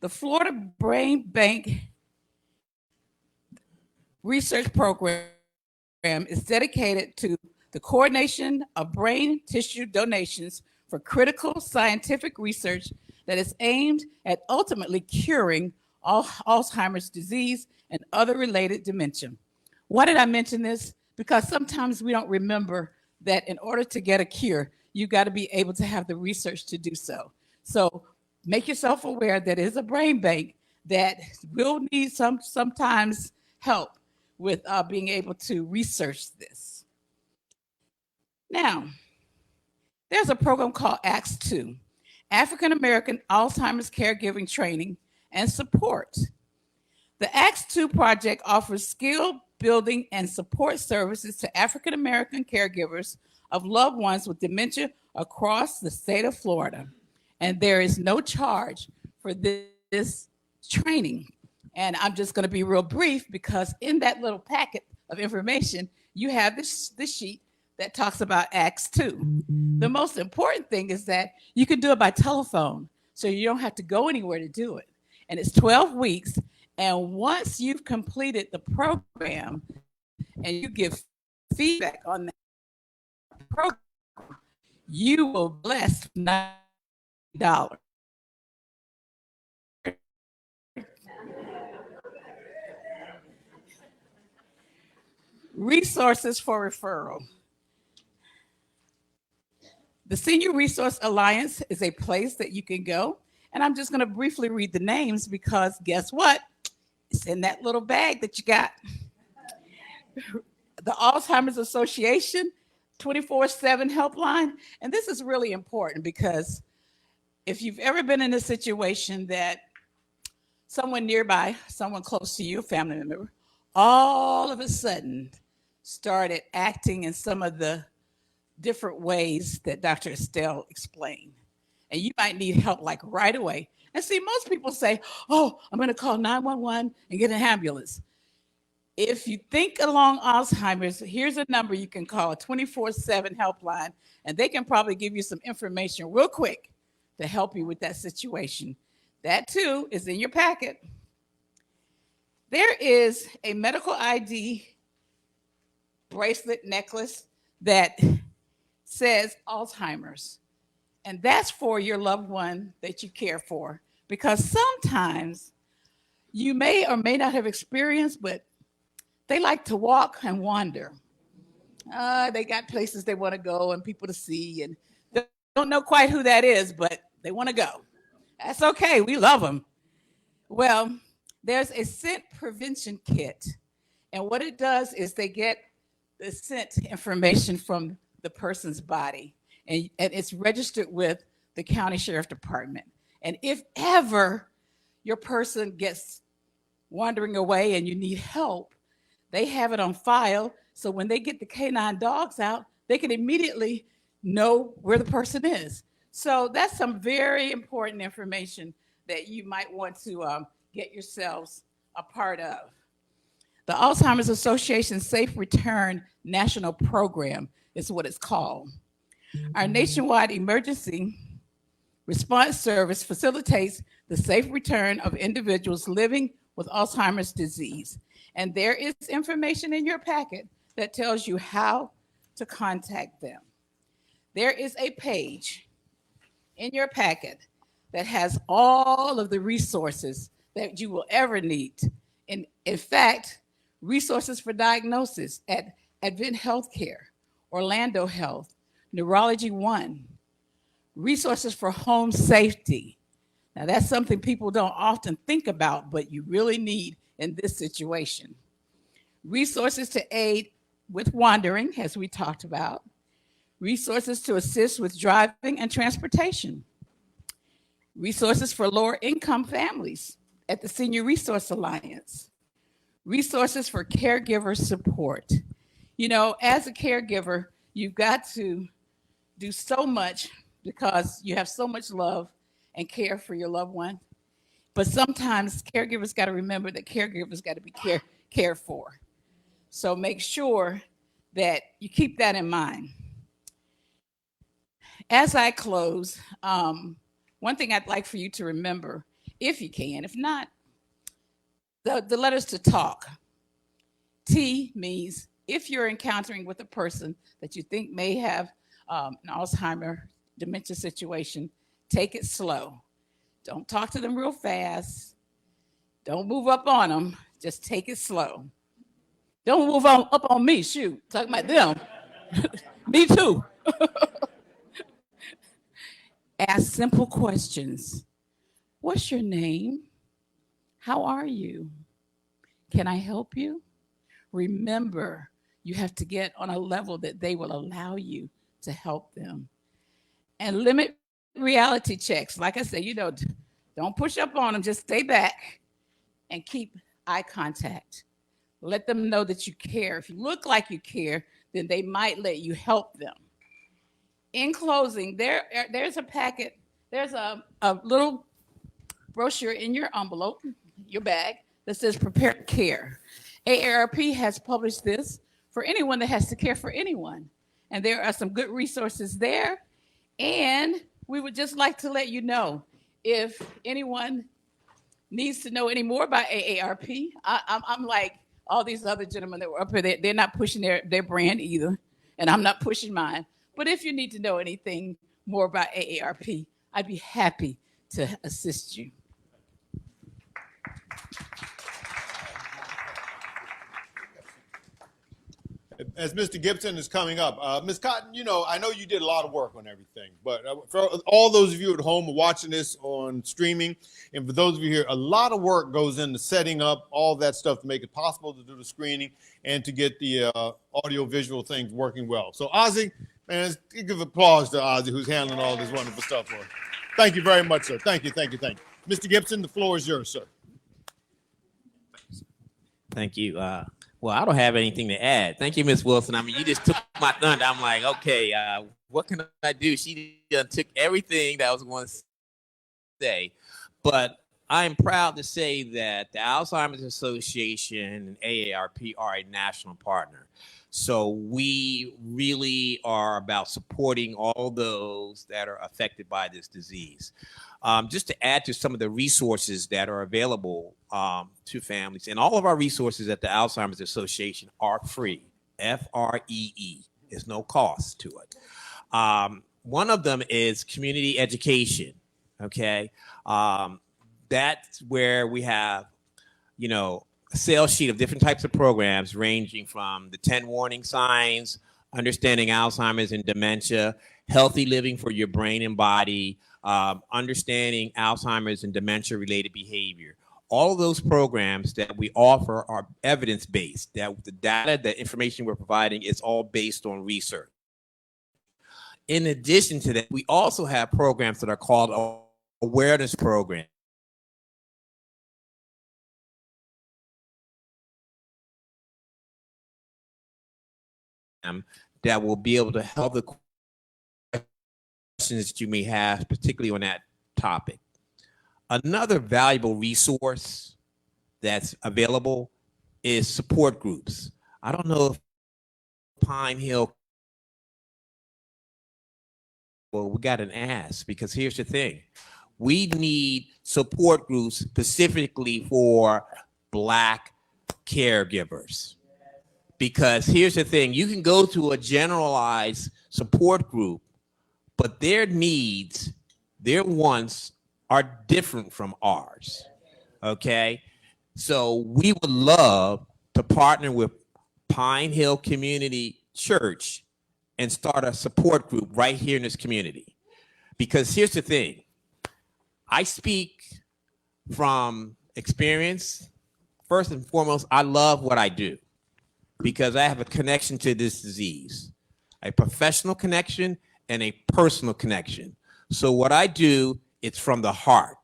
The Florida Brain Bank research program is dedicated to the coordination of brain tissue donations for critical scientific research that is aimed at ultimately curing Alzheimer's disease and other related dementia. Why did I mention this? Because sometimes we don't remember that in order to get a cure, you got to be able to have the research to do so. So make yourself aware that it is a brain bank that will need sometimes help with being able to research this. Now, there's a program called ACTS 2, African American Alzheimer's Caregiving Training and support. The Acts 2 project offers skill building and support services to African American caregivers of loved ones with dementia across the state of Florida. And there is no charge for this training. And I'm just going to be real brief because in that little packet of information, you have this sheet that talks about Acts 2. The most important thing is that you can do it by telephone, so you don't have to go anywhere to do it. And it's 12 weeks. And once you've completed the program and you give feedback on that program, you will bless $9. Resources for referral. The Senior Resource Alliance is a place that you can go. And I'm just going to briefly read the names because guess what? It's in that little bag that you got. The Alzheimer's Association 24/7 helpline. And this is really important because if you've ever been in a situation that someone nearby, someone close to you, a family member, all of a sudden started acting in some of the different ways that Dr. Estelle explained. And you might need help like right away. And see, most people say, oh, I'm going to call 911 and get an ambulance. If you think along Alzheimer's, here's a number you can call, a 24/7 helpline, and they can probably give you some information real quick to help you with that situation. That too is in your packet. There is a medical ID bracelet necklace that says Alzheimer's. And that's for your loved one that you care for. Because sometimes you may or may not have experienced, but they like to walk and wander. They got places they want to go and people to see, and they don't know quite who that is, but they want to go. That's okay. We love them. Well, there's a scent prevention kit. And what it does is they get the scent information from the person's body. And it's registered with the county sheriff department. And if ever your person gets wandering away and you need help, they have it on file. So when they get the canine dogs out, they can immediately know where the person is. So that's some very important information that you might want to get yourselves a part of. The Alzheimer's Association Safe Return National Program is what it's called. Our nationwide emergency response service facilitates the safe return of individuals living with Alzheimer's disease. And there is information in your packet that tells you how to contact them. There is a page in your packet that has all of the resources that you will ever need. In fact, resources for diagnosis at Advent Healthcare, Orlando Health, Neurology One, resources for home safety. Now that's something people don't often think about, but you really need in this situation. Resources to aid with wandering, as we talked about. Resources to assist with driving and transportation. Resources for lower income families at the Senior Resource Alliance. Resources for caregiver support. You know, as a caregiver, you've got to do so much because you have so much love and care for your loved one. But sometimes caregivers got to remember that caregivers got to be cared for. So make sure that you keep that in mind. As I close, one thing I'd like for you to remember, if you can, if not, the letters to talk. T means if you're encountering with a person that you think may have an Alzheimer dementia situation, take it slow. Don't talk to them real fast. Don't move up on them. Just take it slow. Don't move up on me. Shoot, talking about them. Me too. Ask simple questions. What's your name? How are you? Can I help you? Remember, you have to get on a level that they will allow you to help them. And limit reality checks. Like I said, Don't push up on them. Just stay back and keep eye contact. Let them know that you care. If you look like you care, then they might let you help them. In closing, there's a packet, there's a little brochure in your envelope, your bag, that says Prepare to Care. AARP has published this for anyone that has to care for anyone. And there are some good resources there. And we would just like to let you know, if anyone needs to know any more about AARP, I'm like all these other gentlemen that were up here, they're not pushing their brand either, and I'm not pushing mine. But if you need to know anything more about AARP, I'd be happy to assist you. As Mr. Gibson is coming up, Ms. Cotton, you know, I know you did a lot of work on everything, but for all those of you at home watching this on streaming, and for those of you here, a lot of work goes into setting up all that stuff to make it possible to do the screening and to get the audio visual things working well. So Ozzy, man, give applause to Ozzy, who's handling all this wonderful stuff for us. Thank you very much, sir. Thank you, thank you, thank you. Mr. Gibson, the floor is yours, sir. Thank you. Well, I don't have anything to add. Thank you, Ms. Wilson. I mean, you just took my thunder. I'm like, okay, what can I do? She took everything that I was going to say. But I'm proud to say that the Alzheimer's Association and AARP are a national partner. So we really are about supporting all those that are affected by this disease. Just to add to some of the resources that are available to families, and all of our resources at the Alzheimer's Association are free, F-R-E-E. There's no cost to it. One of them is community education, okay? That's where we have, you know, a sales sheet of different types of programs ranging from the 10 warning signs, understanding Alzheimer's and dementia, healthy living for your brain and body, understanding Alzheimer's and dementia-related behavior. All of those programs that we offer are evidence-based, that the data, the information we're providing is all based on research. In addition to that, we also have programs that are called awareness programs. That will be able to help the questions that you may have, particularly on that topic. Another valuable resource that's available is support groups. I don't know if Pine Hill, well, we got an ask, because here's the thing. We need support groups specifically for Black caregivers. Because here's the thing, you can go to a generalized support group, but their needs, their wants are different from ours, okay? So we would love to partner with Pine Hill Community Church and start a support group right here in this community. Because here's the thing, I speak from experience. First and foremost, I love what I do, because I have a connection to this disease, a professional connection and a personal connection. So what I do, it's from the heart,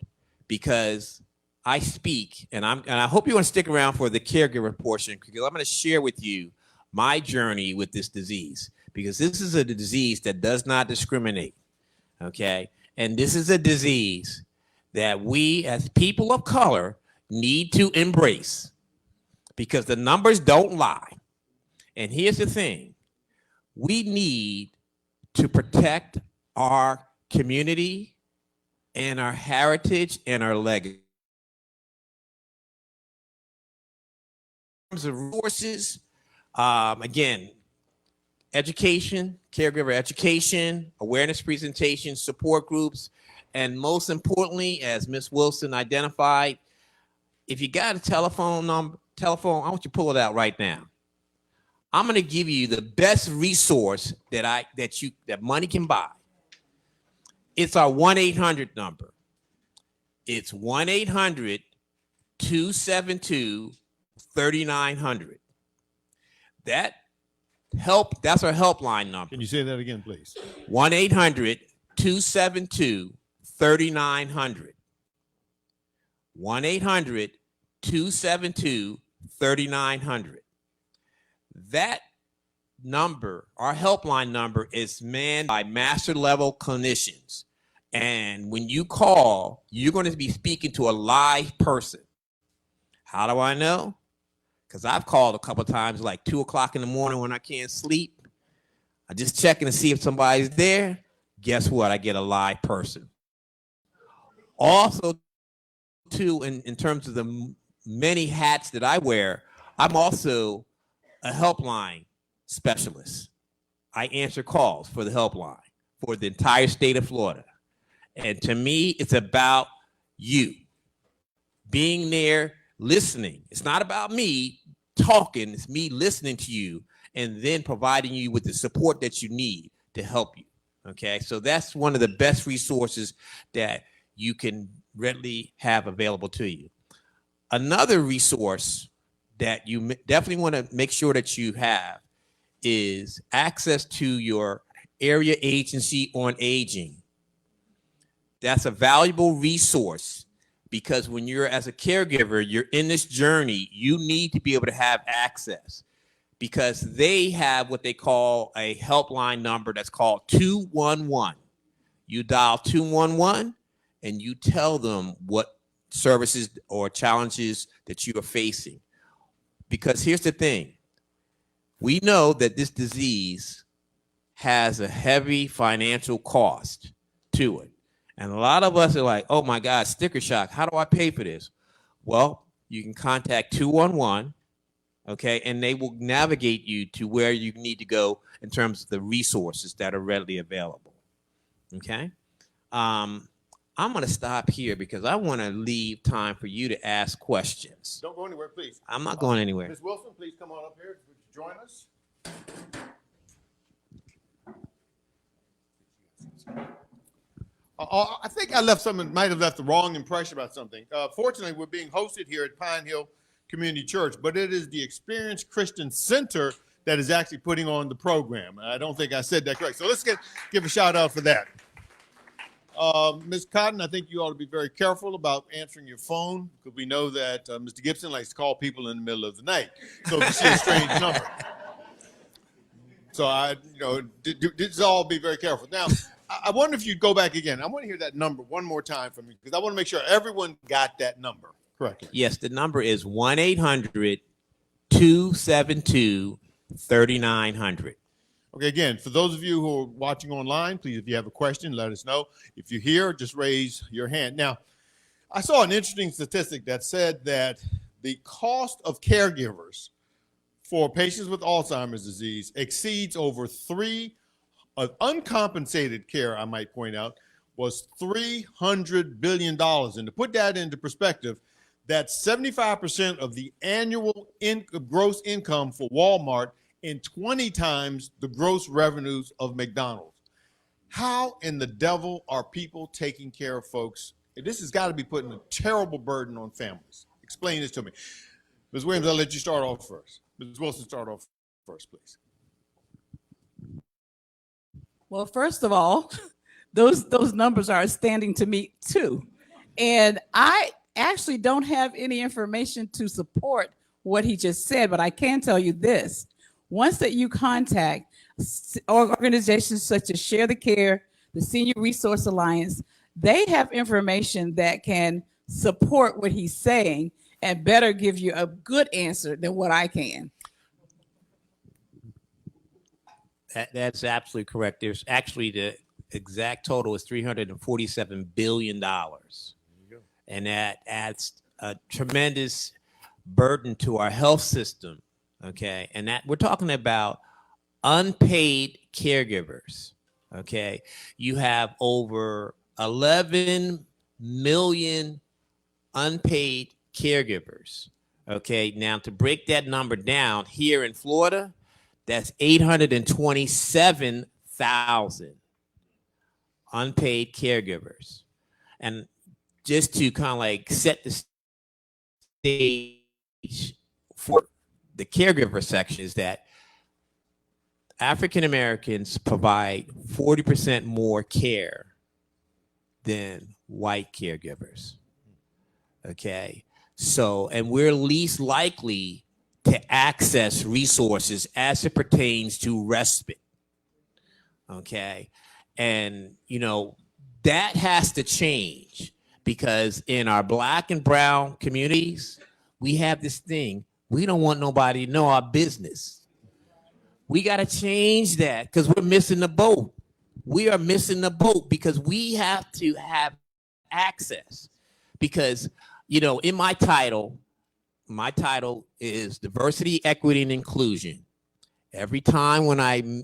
because I speak, and I hope you want to stick around for the caregiver portion, because I'm going to share with you my journey with this disease, because this is a disease that does not discriminate, okay? And this is a disease that we as people of color need to embrace, because the numbers don't lie. And here's the thing, we need to protect our community and our heritage and our legacy. In terms of resources, again, education, caregiver education, awareness presentation, support groups, and most importantly, as Ms. Wilson identified, if you got a telephone, I want you to pull it out right now. I'm going to give you the best resource that money can buy. It's our 1-800 number. It's 1-800-272-3900. That's our helpline number. Can you say that again, please? 1-800-272-3900. 1-800-272-3900. That number, our helpline number, is manned by master level clinicians. And when you call, you're going to be speaking to a live person. How do I know? Because I've called a couple of times, like 2 o'clock in the morning when I can't sleep. I just checking to see if somebody's there. Guess what? I get a live person. Also, too, in terms of the many hats that I wear, I'm also a helpline specialist. I answer calls for the helpline for the entire state of Florida. And to me, it's about you being there, listening. It's not about me talking. It's me listening to you and then providing you with the support that you need to help you. Okay, so that's one of the best resources that you can readily have available to you. Another resource that you definitely want to make sure that you have is access to your area agency on aging. That's a valuable resource because when you're as a caregiver, you're in this journey, you need to be able to have access because they have what they call a helpline number that's called 211. You dial 211 and you tell them what services or challenges that you are facing. Because here's the thing. We know that this disease has a heavy financial cost to it. And a lot of us are like, oh my God, sticker shock. How do I pay for this? Well, you can contact 211, okay, and they will navigate you to where you need to go in terms of the resources that are readily available, okay? I'm going to stop here because I want to leave time for you to ask questions. Don't go anywhere, please. I'm not going anywhere. Ms. Wilson, please come on up here. Would you join us? I think I might have left the wrong impression about something. Fortunately, we're being hosted here at Pine Hill Community Church, but it is the Experienced Christian Center that is actually putting on the program. I don't think I said that correct. So let's give a shout out for that. Ms. Cotton, I think you ought to be very careful about answering your phone because we know that Mr. Gibson likes to call people in the middle of the night. So if you see a strange number. So just all be very careful. Now, I wonder if you'd go back again. I want to hear that number one more time from you because I want to make sure everyone got that number correctly. Yes, the number is 1-800-272-3900. Okay, again, for those of you who are watching online, please, if you have a question, let us know. If you're here, just raise your hand. Now, I saw an interesting statistic that said that the cost of caregivers for patients with Alzheimer's disease exceeds over uncompensated care, I might point out, was $300 billion. And to put that into perspective, that's 75% of the annual gross income for Walmart and 20 times the gross revenues of McDonald's. How in the devil are people taking care of folks? This has got to be putting a terrible burden on families. Explain this to me. Ms. Williams, I'll let you start off first. Ms. Wilson, start off first, please. Well, first of all, those numbers are astounding to me too. And I actually don't have any information to support what he just said, but I can tell you this. Once that you contact organizations such as Share the Care, the Senior Resource Alliance, they have information that can support what he's saying and better give you a good answer than what I can. That's absolutely correct. There's actually the exact total is $347 billion. And that adds a tremendous burden to our health system. Okay. And that we're talking about unpaid caregivers. Okay. You have over 11 million unpaid caregivers. Okay. Now to break that number down here in Florida, that's 827,000 unpaid caregivers. And just to kind of like set the stage for the caregiver section is that African Americans provide 40% more care than white caregivers. Okay. So, and we're least likely to access resources as it pertains to respite. Okay. And, you know, that has to change because in our Black and brown communities, we have this thing. We don't want nobody to know our business. We got to change that because we're missing the boat. We are missing the boat because we have to have access. Because, you know, in my title is diversity, equity, and inclusion. Every time when I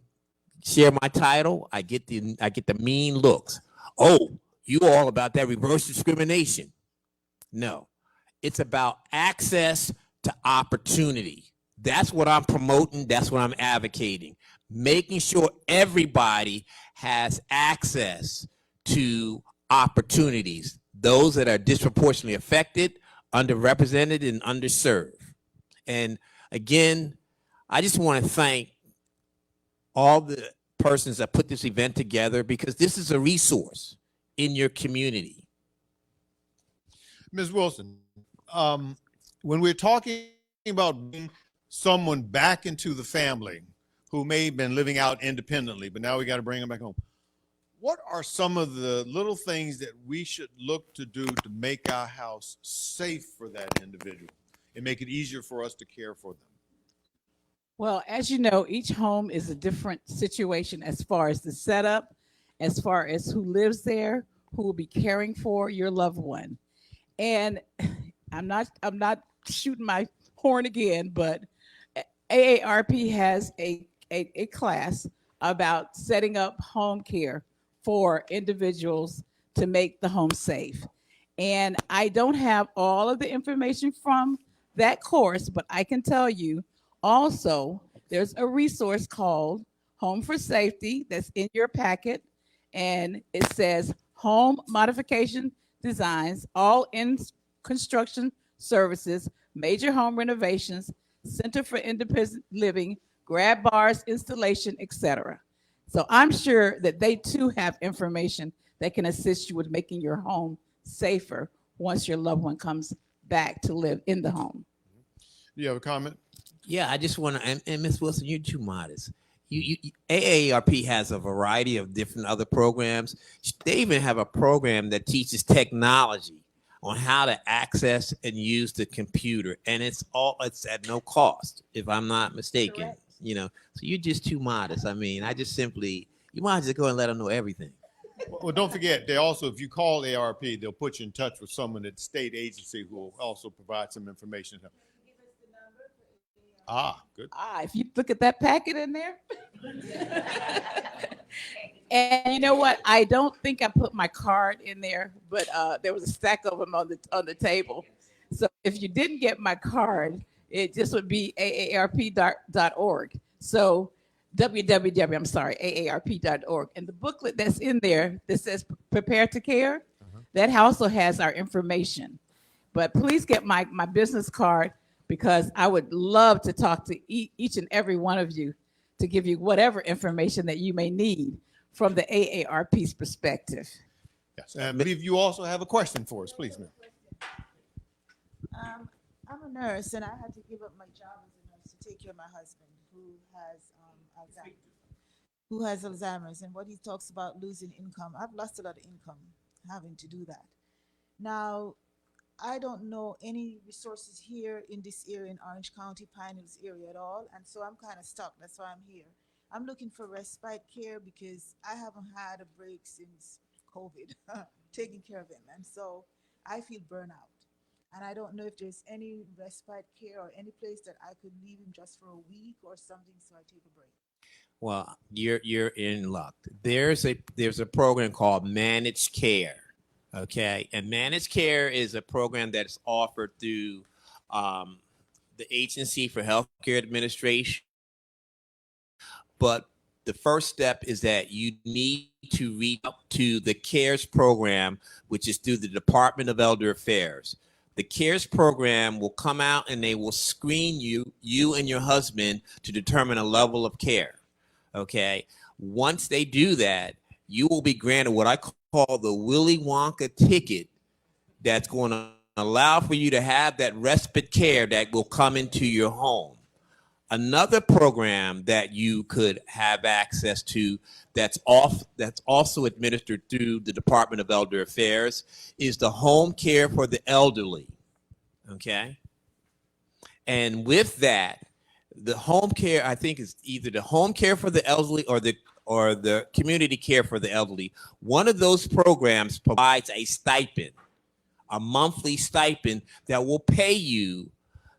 share my title, I get the mean looks. Oh, you all about that reverse discrimination. No, it's about access to opportunity. That's what I'm promoting. That's what I'm advocating. Making sure everybody has access to opportunities. Those that are disproportionately affected, underrepresented, and underserved. And again, I just want to thank all the persons that put this event together because this is a resource in your community. Ms. Wilson, when we're talking about bringing someone back into the family who may have been living out independently, but now we got to bring them back home, what are some of the little things that we should look to do to make our house safe for that individual and make it easier for us to care for them? Well, as you know, each home is a different situation as far as the setup, as far as who lives there, who will be caring for your loved one. And I'm not shooting my horn again, but AARP has a class about setting up home care for individuals to make the home safe. And I don't have all of the information from that course, but I can tell you also there's a resource called Home for Safety that's in your packet. And it says home modification designs, all in construction services, major home renovations, Center for Independent Living, grab bars, installation, etc. So I'm sure that they too have information that can assist you with making your home safer once your loved one comes back to live in the home. You have a comment? Yeah, I just want to, and Ms. Wilson, you're too modest. AARP has a variety of different other programs. They even have a program that teaches technology on how to access and use the computer, and it's at no cost, if I'm not mistaken. Correct. You know, so you're just too modest. I mean, you might just go and let them know everything. Well, don't forget, they also, if you call ARP, they'll put you in touch with someone at the state agency who will also provide some information. Ah, good. If you look at that packet in there. And you know what? I don't think I put my card in there, but there was a stack of them on the table. So if you didn't get my card, it just would be aarp.org. So aarp.org. And the booklet that's in there that says Prepare to Care, that also has our information. But please get my business card because I would love to talk to each and every one of you to give you whatever information that you may need from the AARP's perspective. Yes, and I believe you also have a question for us, please, ma'am. I'm a nurse, and I had to give up my job as a nurse to take care of my husband who has Alzheimer's. And what he talks about losing income, I've lost a lot of income having to do that. Now, I don't know any resources here in this area in Orange County, Pine Hills area at all, and so I'm kind of stuck. That's why I'm here. I'm looking for respite care because I haven't had a break since COVID, taking care of him, and so I feel burnout. And I don't know if there's any respite care or any place that I could leave him just for a week or something so I take a break. Well, you're in luck. There's a program called Managed Care. Okay, and Managed Care is a program that's offered through the Agency for Healthcare Administration. But the first step is that you need to reach out to the CARES program, which is through the Department of Elder Affairs. The CARES program will come out and they will screen you and your husband to determine a level of care. Okay, once they do that, you will be granted what I call the Willy Wonka ticket that's going to allow for you to have that respite care that will come into your home. Another program that you could have access to that's also administered through the Department of Elder Affairs is the home care for the elderly. Okay. And with that, the home care, I think, is either the home care for the elderly or the community care for the elderly. One of those programs provides a stipend, a monthly stipend that will pay you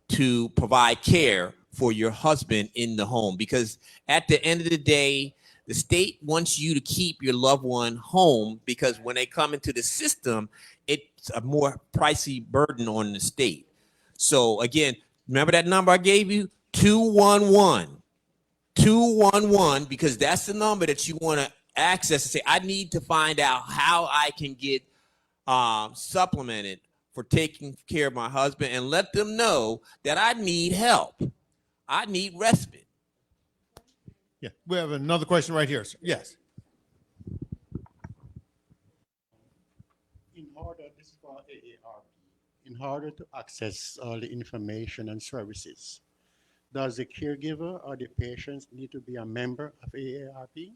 to provide care for your husband in the home, because at the end of the day, the state wants you to keep your loved one home, because when they come into the system, it's a more pricey burden on the state. So again, remember that number I gave you, 211, because that's the number that you want to access and say, I need to find out how I can get supplemented for taking care of my husband, and let them know that I need help. I need respite. Yeah, we have another question right here. Sir. Yes. In order, this is for AARP, in order to access all the information and services, does the caregiver or the patient need to be a member of AARP?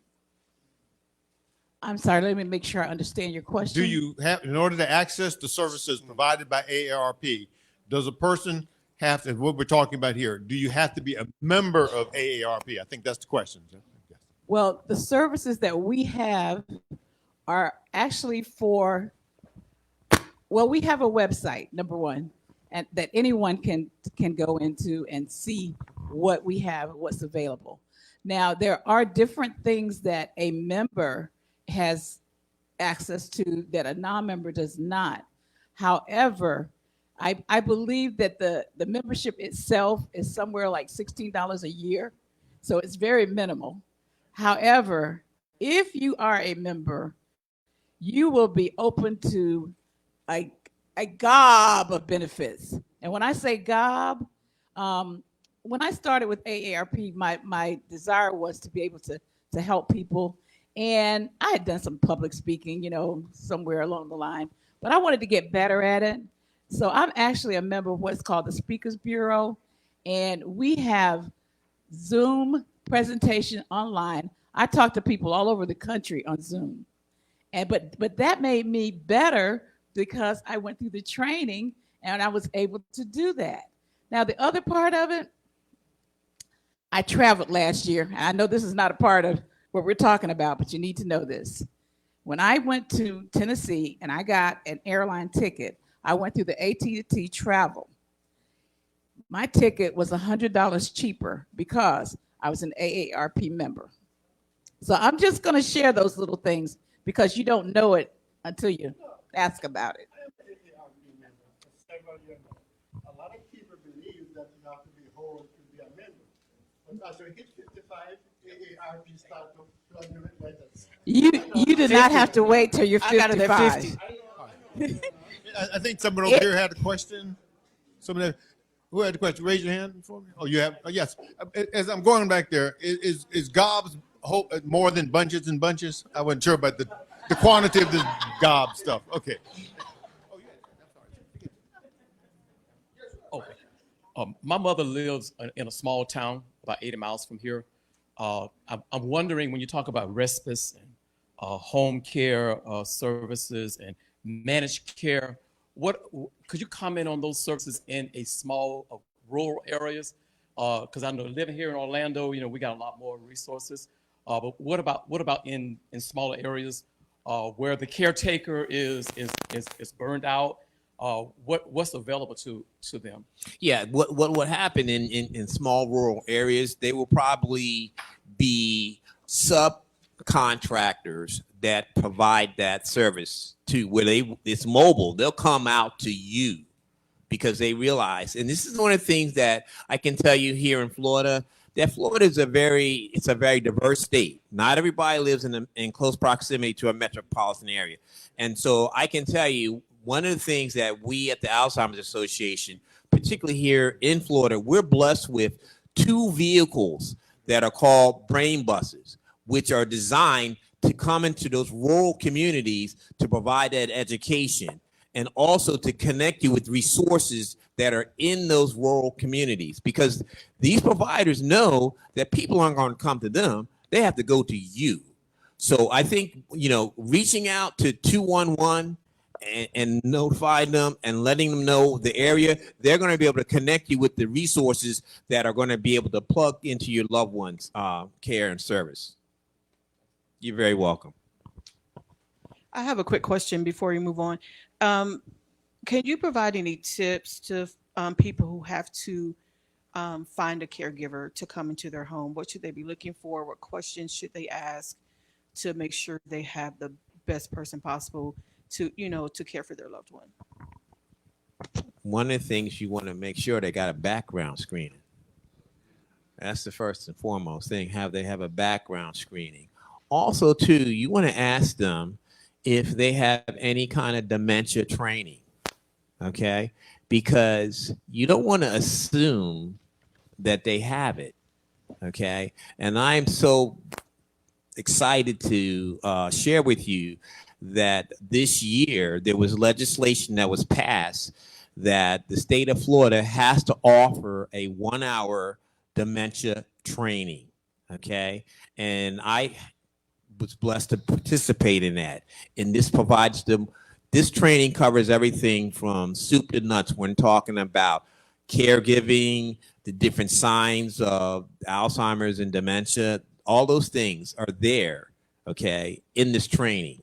I'm sorry, let me make sure I understand your question. Do you have, in order to access the services provided by AARP, does a person have to, what we're talking about here, do you have to be a member of AARP? I think that's the question. Well, the services that we have are actually for, well, we have a website, number one, and that anyone can go into and see what we have, what's available. Now, there are different things that a member has access to that a non-member does not. However, I believe that the membership itself is somewhere like $16 a year, so it's very minimal. However, if you are a member, you will be open to a gob of benefits. And when I say gob, when I started with AARP, my desire was to be able to help people. And I had done some public speaking, somewhere along the line, but I wanted to get better at it. So I'm actually a member of what's called the Speakers Bureau, and we have Zoom presentation online. I talk to people all over the country on Zoom. But that made me better because I went through the training and I was able to do that. Now, the other part of it, I traveled last year. I know this is not a part of what we're talking about, but you need to know this. When I went to Tennessee and I got an airline ticket, I went through the AT&T Travel. My ticket was $100 cheaper because I was an AARP member. So I'm just going to share those little things because you don't know it until you ask about it. I am an AARP member for several years now. A lot of people believe that you have to be whole to be a member. But as you hit 55, AARP start to flood you with letters. You did not have to wait till you're 55. I got it at 50. I think someone over here had a question. Someone who had a question? Raise your hand for me. Oh, you have? Yes. As I'm going back there, is gobs more than bunches and bunches? I wasn't sure about the quantity of this gob stuff. Okay. Okay. My mother lives in a small town about 80 miles from here. I'm wondering, when you talk about respite and home care services and managed care, what could you comment on those services in a small rural areas? Because I know living here in Orlando, we got a lot more resources. But what about in smaller areas where the caretaker is burned out? What's available to them? Yeah, what happened in small rural areas, they will probably be subcontractors that provide that service to where it's mobile. They'll come out to you because they realize, and this is one of the things that I can tell you here in Florida, that Florida is a very diverse state. Not everybody lives in close proximity to a metropolitan area. And so I can tell you, one of the things that we at the Alzheimer's Association, particularly here in Florida, we're blessed with 2 vehicles that are called brain buses, which are designed to come into those rural communities to provide that education. and also to connect you with resources that are in those rural communities, because these providers know that people aren't going to come to them. They have to go to you. So I think, reaching out to 211 and notifying them and letting them know the area, they're going to be able to connect you with the resources that are going to be able to plug into your loved one's care and service. You're very welcome. I have a quick question before you move on. Can you provide any tips to people who have to find a caregiver to come into their home? What should they be looking for? What questions should they ask to make sure they have the best person possible to care for their loved one? One of the things you want to make sure they got a background screening. That's the first and foremost thing. They have a background screening. Also, too, you want to ask them if they have any kind of dementia training. Okay, because you don't want to assume that they have it. Okay, and I'm so excited to share with you that this year there was legislation that was passed that the state of Florida has to offer a 1-hour dementia training. Okay, and I was blessed to participate in that, and this provides them. This training covers everything from soup to nuts when talking about caregiving, the different signs of Alzheimer's and dementia. All those things are there, okay, in this training.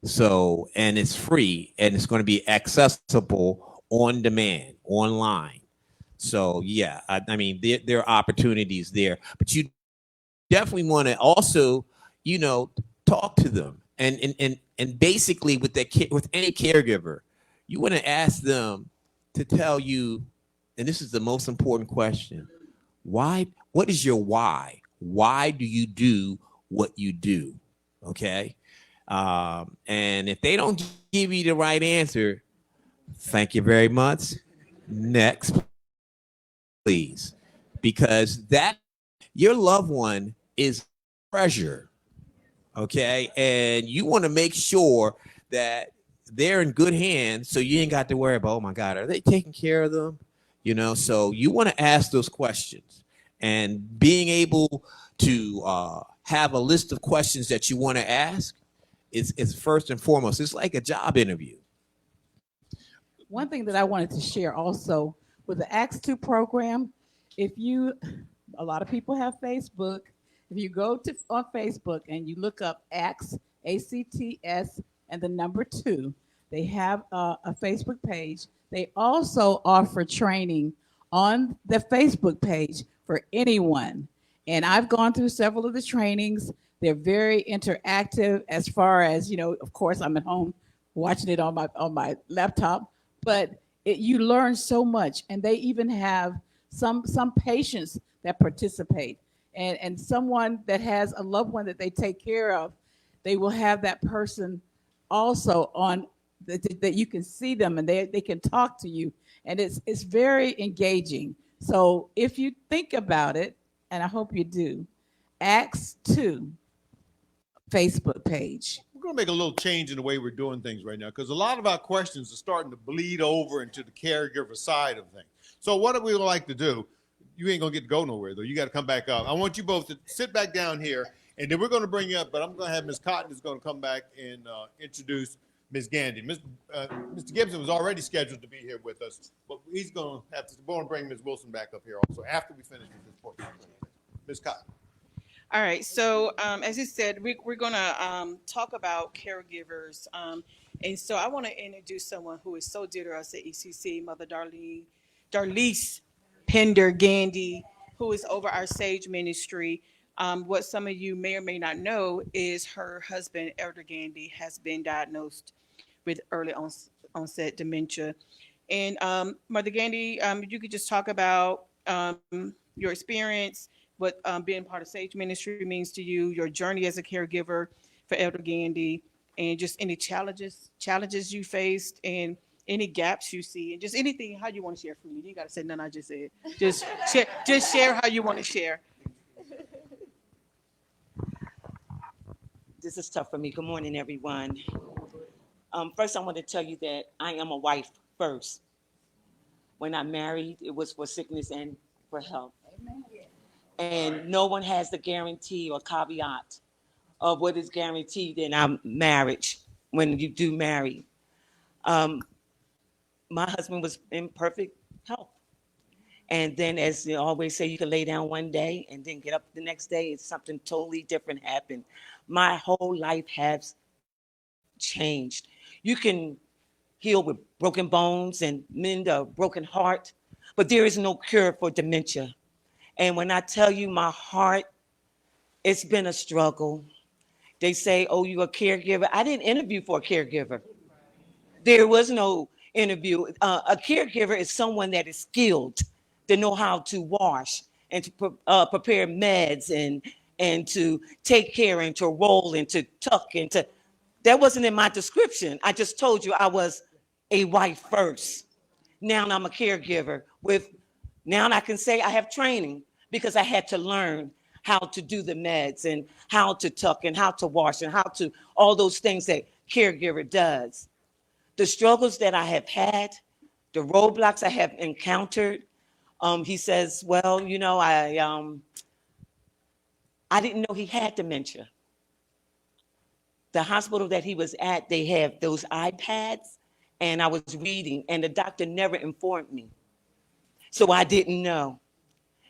So, and it's free, and it's going to be accessible on demand, online. So, yeah, I mean, there are opportunities there, but you definitely want to also, talk to them. And basically with any caregiver, you want to ask them to tell you, and this is the most important question: why? What is your why? Why do you do what you do? Okay, and if they don't give you the right answer, thank you very much. Next, please, because that your loved one is treasure. Okay, and you want to make sure that they're in good hands, so you ain't got to worry about, oh my God, are they taking care of them? So you want to ask those questions, and being able to have a list of questions that you want to ask is first and foremost. It's like a job interview. One thing that I wanted to share also with the Acts 2 program, a lot of people have Facebook. If you go on Facebook and you look up ACTS, ACTS, and the number 2, they have a Facebook page. They also offer training on the Facebook page for anyone. And I've gone through several of the trainings. They're very interactive as far as, of course, I'm at home watching it on my laptop, but you learn so much. And they even have some patients that participate. And someone that has a loved one that they take care of, they will have that person also on that you can see them and they can talk to you. And it's very engaging. So if you think about it, and I hope you do, Acts 2 Facebook page. We're going to make a little change in the way we're doing things right now, because a lot of our questions are starting to bleed over into the caregiver side of things. So what we would like to do, you ain't going to get to go nowhere, though. You got to come back up. I want you both to sit back down here, and then we're going to bring you up, but I'm going to have Ms. Cotton is going to come back and introduce Ms. Gandy. Mr. Gibson was already scheduled to be here with us, but he's going to have to go and bring Ms. Wilson back up here also after we finish with this portion. Ms. Cotton. All right. So as you said, we're going to talk about caregivers. And so I want to introduce someone who is so dear to us at ECC, Mother Darlise Pender Gandy, who is over our SAGE ministry. What some of you may or may not know is her husband, Elder Gandy, has been diagnosed with early onset dementia. And Mother Gandy, you could just talk about your experience, what being part of SAGE ministry means to you, your journey as a caregiver for Elder Gandy, and just any challenges you faced, and any gaps you see, and just anything, how you want to share freely. You got to say none I just said. Just share how you want to share. This is tough for me. Good morning, everyone. First, I want to tell you that I am a wife first. When I married, it was for sickness and for health. And no one has the guarantee or caveat of what is guaranteed in our marriage when you do marry. Um, my husband was in perfect health. And then, as you always say, you can lay down one day and then get up the next day and something totally different happened. My whole life has changed. You can heal with broken bones and mend a broken heart, but there is no cure for dementia. And when I tell you my heart, it's been a struggle. They say, oh, you're a caregiver. I didn't interview for a caregiver. There was no interview. A caregiver is someone that is skilled to know how to wash and to prepare meds and to take care and to roll and to tuck and to. That wasn't in my description. I just told you I was a wife first. Now I'm a caregiver with. Now I can say I have training because I had to learn how to do the meds and how to tuck and how to wash and how to all those things that caregiver does. The struggles that I have had, the roadblocks I have encountered. He says, well, you know, I didn't know he had dementia. The hospital that he was at, they have those iPads, and I was reading, and the doctor never informed me. So I didn't know.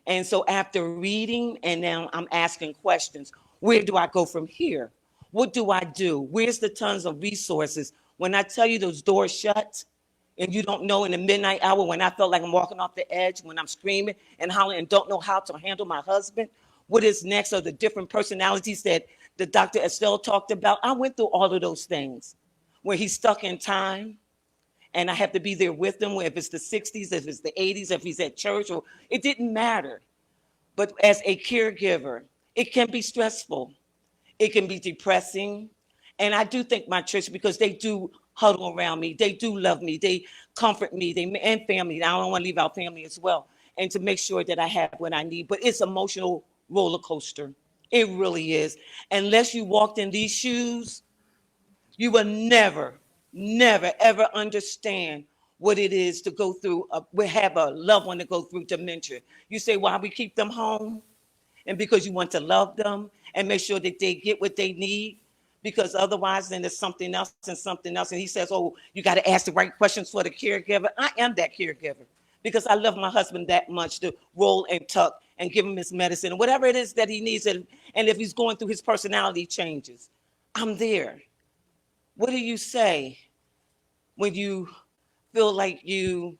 And so after reading, and now I'm asking questions, where do I go from here? What do I do? Where's the tons of resources? When I tell you those doors shut, and you don't know in the midnight hour when I felt like I'm walking off the edge, when I'm screaming and hollering and don't know how to handle my husband, what is next are the different personalities that the Dr. Estelle talked about. I went through all of those things where he's stuck in time and I have to be there with him, if it's the 60s, if it's the 80s, if he's at church, or it didn't matter. But as a caregiver, it can be stressful. It can be depressing. And I do thank my church because they do huddle around me. They do love me. They comfort me. And family. I don't want to leave out family as well. And to make sure that I have what I need. But it's emotional roller coaster. It really is. Unless you walked in these shoes, you will never, never, ever understand what it is to go through, we have a loved one to go through dementia. You say, why we keep them home? And because you want to love them and make sure that they get what they need, because otherwise then there's something else and something else. And he says, oh, you got to ask the right questions for the caregiver. I am that caregiver because I love my husband that much to roll and tuck and give him his medicine and whatever it is that he needs. And if he's going through his personality changes, I'm there. What do you say when you feel like when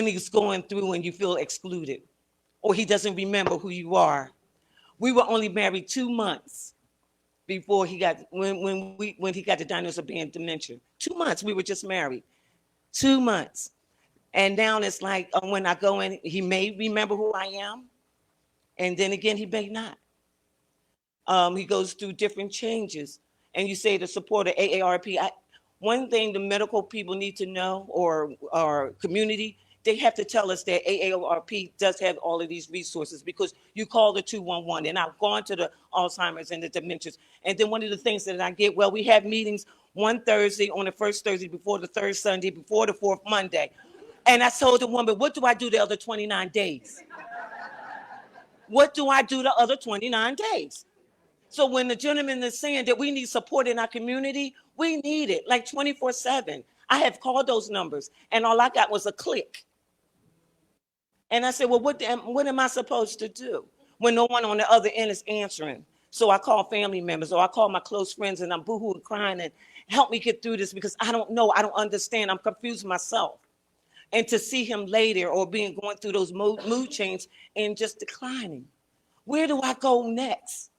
he's going through and you feel excluded or he doesn't remember who you are? We were only married 2 months before he got, when he got the diagnosis of being dementia. 2 months, we were just married, 2 months. And now it's like when I go in, he may remember who I am. And then again, he may not. He goes through different changes. And you say the support of AARP. One thing the medical people need to know, or community, they have to tell us that AARP does have all of these resources because you call the 211. And I've gone to the Alzheimer's and the dementias. And then one of the things that I get, well, we have meetings one Thursday on the first Thursday before the third Sunday, before the fourth Monday. And I told the woman, what do I do the other 29 days? What do I do the other 29 days? So when the gentleman is saying that we need support in our community, we need it like 24/7. I have called those numbers and all I got was a click. And I said, well, what am I supposed to do when no one on the other end is answering? So I call family members or I call my close friends and I'm boohooing, crying and help me get through this because I don't know, I don't understand, I'm confused myself. And to see him later or going through those mood changes and just declining. Where do I go next?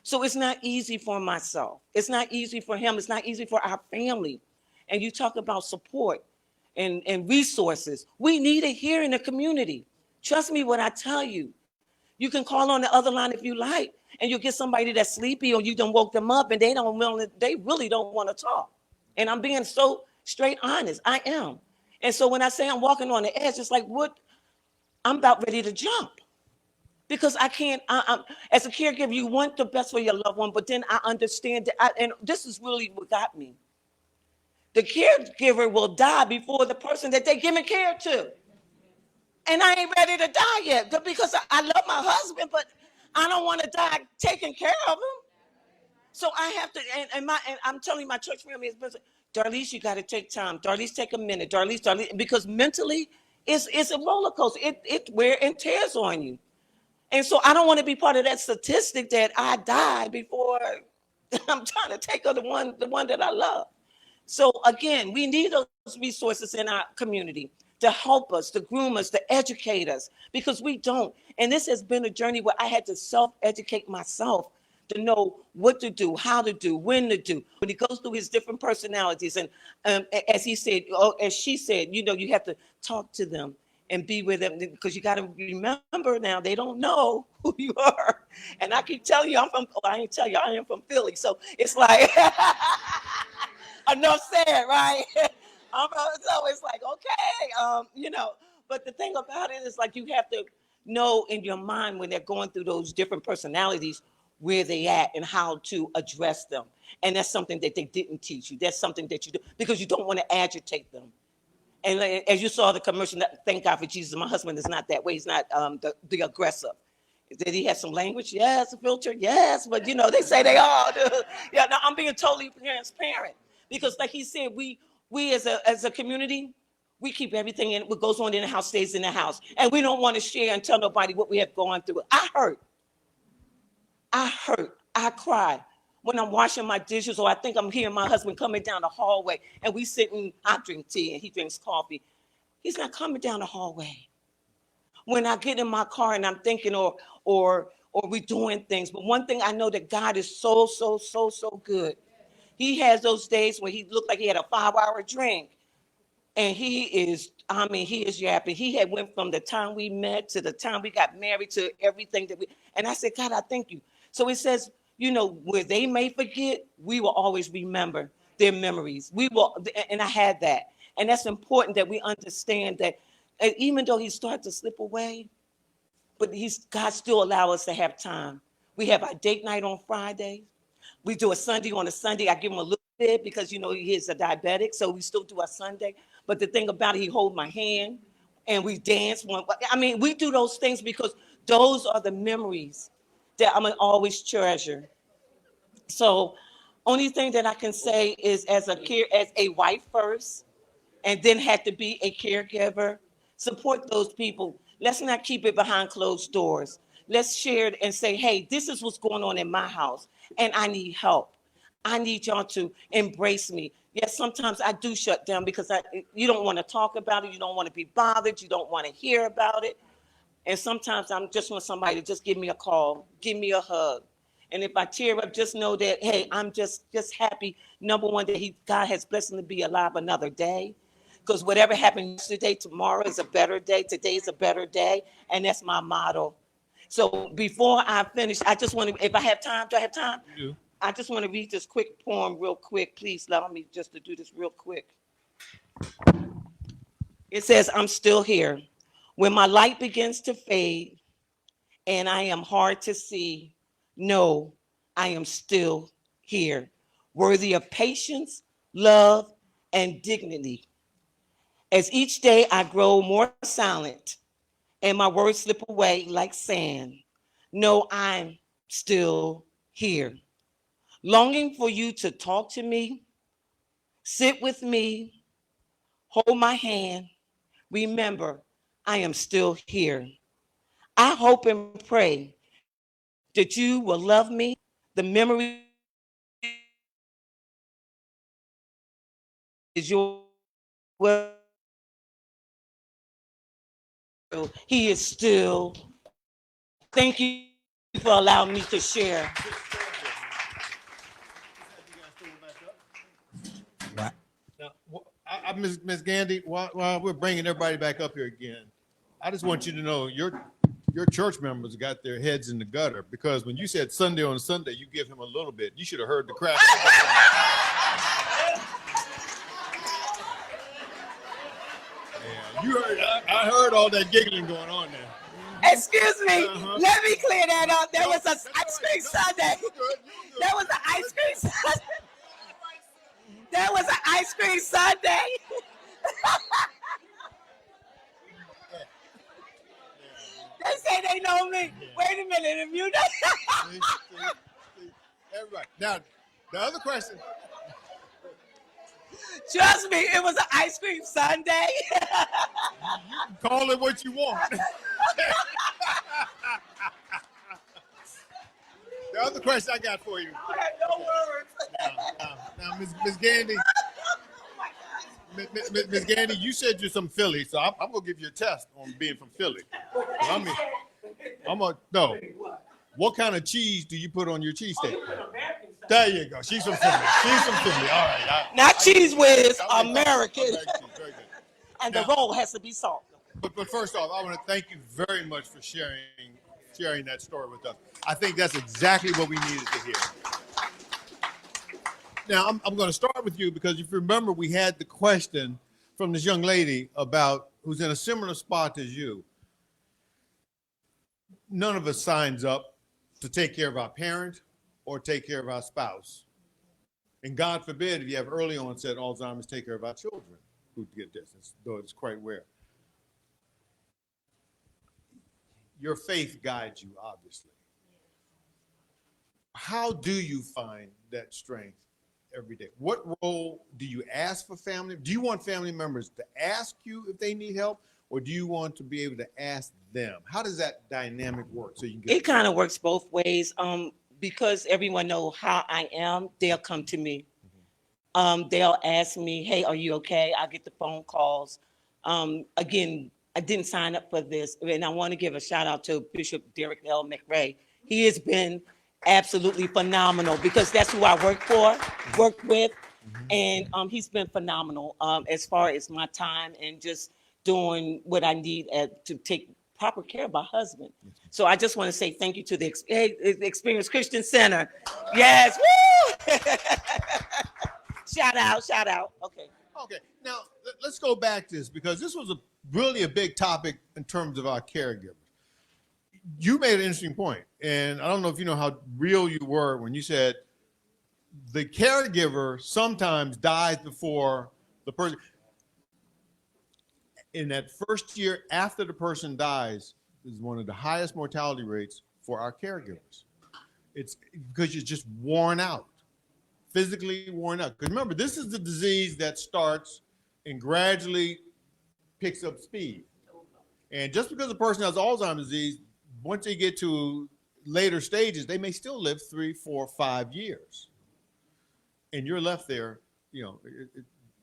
So it's not easy for myself. It's not easy for him. It's not easy for our family. And you talk about support and resources. We need it here in the community. Trust me when I tell you. You can call on the other line if you like, and you'll get somebody that's sleepy or you done woke them up and they really don't want to talk. And I'm being so straight honest. I am. And so when I say I'm walking on the edge, it's like, what? I'm about ready to jump. Because I can't, as a caregiver, you want the best for your loved one, but then I understand that, and this is really what got me. The caregiver will die before the person that they're giving care to. And I ain't ready to die yet because I love my husband, but I don't want to die taking care of him. So I have to, and I'm telling you, my church family is busy. Darlise, you got to take time. Darlise, take a minute. Darlise, because mentally, it's a roller coaster. It wear and tears on you. And so I don't want to be part of that statistic that I died before I'm trying to take on the one that I love. So again, we need those resources in our community to help us, to groom us, to educate us, because we don't. And this has been a journey where I had to self-educate myself to know what to do, how to do, when to do. When he goes through his different personalities, and as he said, as she said, you have to talk to them and be with them, because you got to remember now, they don't know who you are. And I keep telling you, I am from Philly. So it's like, enough said, right? So it's like, okay, but the thing about it is, like, you have to know in your mind when they're going through those different personalities, where they at and how to address them. And that's something that they didn't teach you. That's something that you do, because you don't want to agitate them. And as you saw the commercial, thank God for Jesus, my husband is not that way. He's not the aggressive. Did he have some language? Yes, a filter, yes. But they say they all do. Yeah, no, I'm being totally transparent, because like he said, we as a community, we keep everything in. What goes on in the house stays in the house. And we don't want to share and tell nobody what we have gone through. I hurt, I cry when I'm washing my dishes, or I think I'm hearing my husband coming down the hallway, and we sitting, I drink tea and he drinks coffee. He's not coming down the hallway. When I get in my car and I'm thinking, or we doing things. But one thing I know, that God is so good. He has those days when he looked like he had a 5-hour drink. And he is yapping. He had went from the time we met to the time we got married to everything and I said, God, I thank you. So it says, where they may forget, we will always remember their memories. We will, and I had that. And that's important, that we understand that, and even though he started to slip away, but God still allow us to have time. We have our date night on Friday. We do a Sunday on a Sunday. I give him a little bit because, he is a diabetic, so we still do our Sunday. But the thing about it, he hold my hand and we dance. We do those things because those are the memories that I'm gonna always treasure. So only thing that I can say is, as a wife first, and then had to be a caregiver, support those people. Let's not keep it behind closed doors. Let's share it and say, hey, this is what's going on in my house, and I need help. I need y'all to embrace me. Yes, sometimes I do shut down because you don't want to talk about it. You don't want to be bothered. You don't want to hear about it. And sometimes I'm just want somebody to just give me a call, give me a hug. And if I tear up, just know that, hey, I'm just happy, number one, that God has blessed me to be alive another day. Because whatever happened yesterday, tomorrow is a better day. Today is a better day. And that's my motto. So before I finish, I just want to, if I have time, do I have time? You do. I just want to read this quick poem real quick. Please allow me just to do this real quick. It says, I'm still here. When my light begins to fade and I am hard to see, no, I am still here, worthy of patience, love, and dignity. As each day I grow more silent and my words slip away like sand, no, I'm still here. Longing for you to talk to me, sit with me, hold my hand. Remember, I am still here. I hope and pray that you will love me. The memory is your will. He is still. Thank you for allowing me to share. Now, Ms. Gandy, while we're bringing everybody back up here again, I just want you to know your church members got their heads in the gutter, because when you said Sunday on Sunday, you give him a little bit. You should have heard the crowd. Yeah, you heard. I heard all that giggling going on there. Excuse me. Let me clear that up. There was an ice cream Sunday. There was an ice cream Sunday. There was an ice cream sundae. They say they know me. Wait a minute, if you know. See, everybody. Now, the other question. Trust me, it was an ice cream sundae. Call it what you want. The other question I got for you. I have no words. Now, Ms. Gandy. Ms. Gandy, you said you're from Philly, so I'm gonna give you a test on being from Philly. No. What kind of cheese do you put on your cheesesteak? There you go. She's from Philly. All right. Not cheese whiz, American. American. Very good. And the roll has to be salt. But first off, I want to thank you very much for sharing that story with us. I think that's exactly what we needed to hear. Now, I'm going to start with you because if you remember, we had the question from this young lady about who's in a similar spot as you. None of us signs up to take care of our parent or take care of our spouse. And God forbid, if you have early onset Alzheimer's, take care of our children who get this, though it's quite rare. Your faith guides you, obviously. How do you find that strength every day? What role do you ask for family? Do you want family members to ask you if they need help, or do you want to be able to ask them? How does that dynamic work? So you can get It kind of works both ways. Because everyone knows how I am, they'll come to me. They'll ask me, hey, are you okay? I get the phone calls. Again, I didn't sign up for this, and I want to give a shout out to Bishop Derek L. McRae. He has been absolutely phenomenal because that's who I worked with, and he's been phenomenal as far as my time and just doing what I need to take proper care of my husband. So I just want to say thank you to the Experience Christian Center. Yes, woo! Shout out. Okay, now let's go back to this because this was really a big topic in terms of our caregivers. You made an interesting point, and I don't know if you know how real you were when you said the caregiver sometimes dies before the person. In that first year after the person dies is one of the highest mortality rates for our caregivers. It's because you're just worn out, physically worn out. Because remember, this is the disease that starts and gradually picks up speed. And just because a person has Alzheimer's disease, once they get to later stages, they may still live 3, 4, 5 years. And you're left there,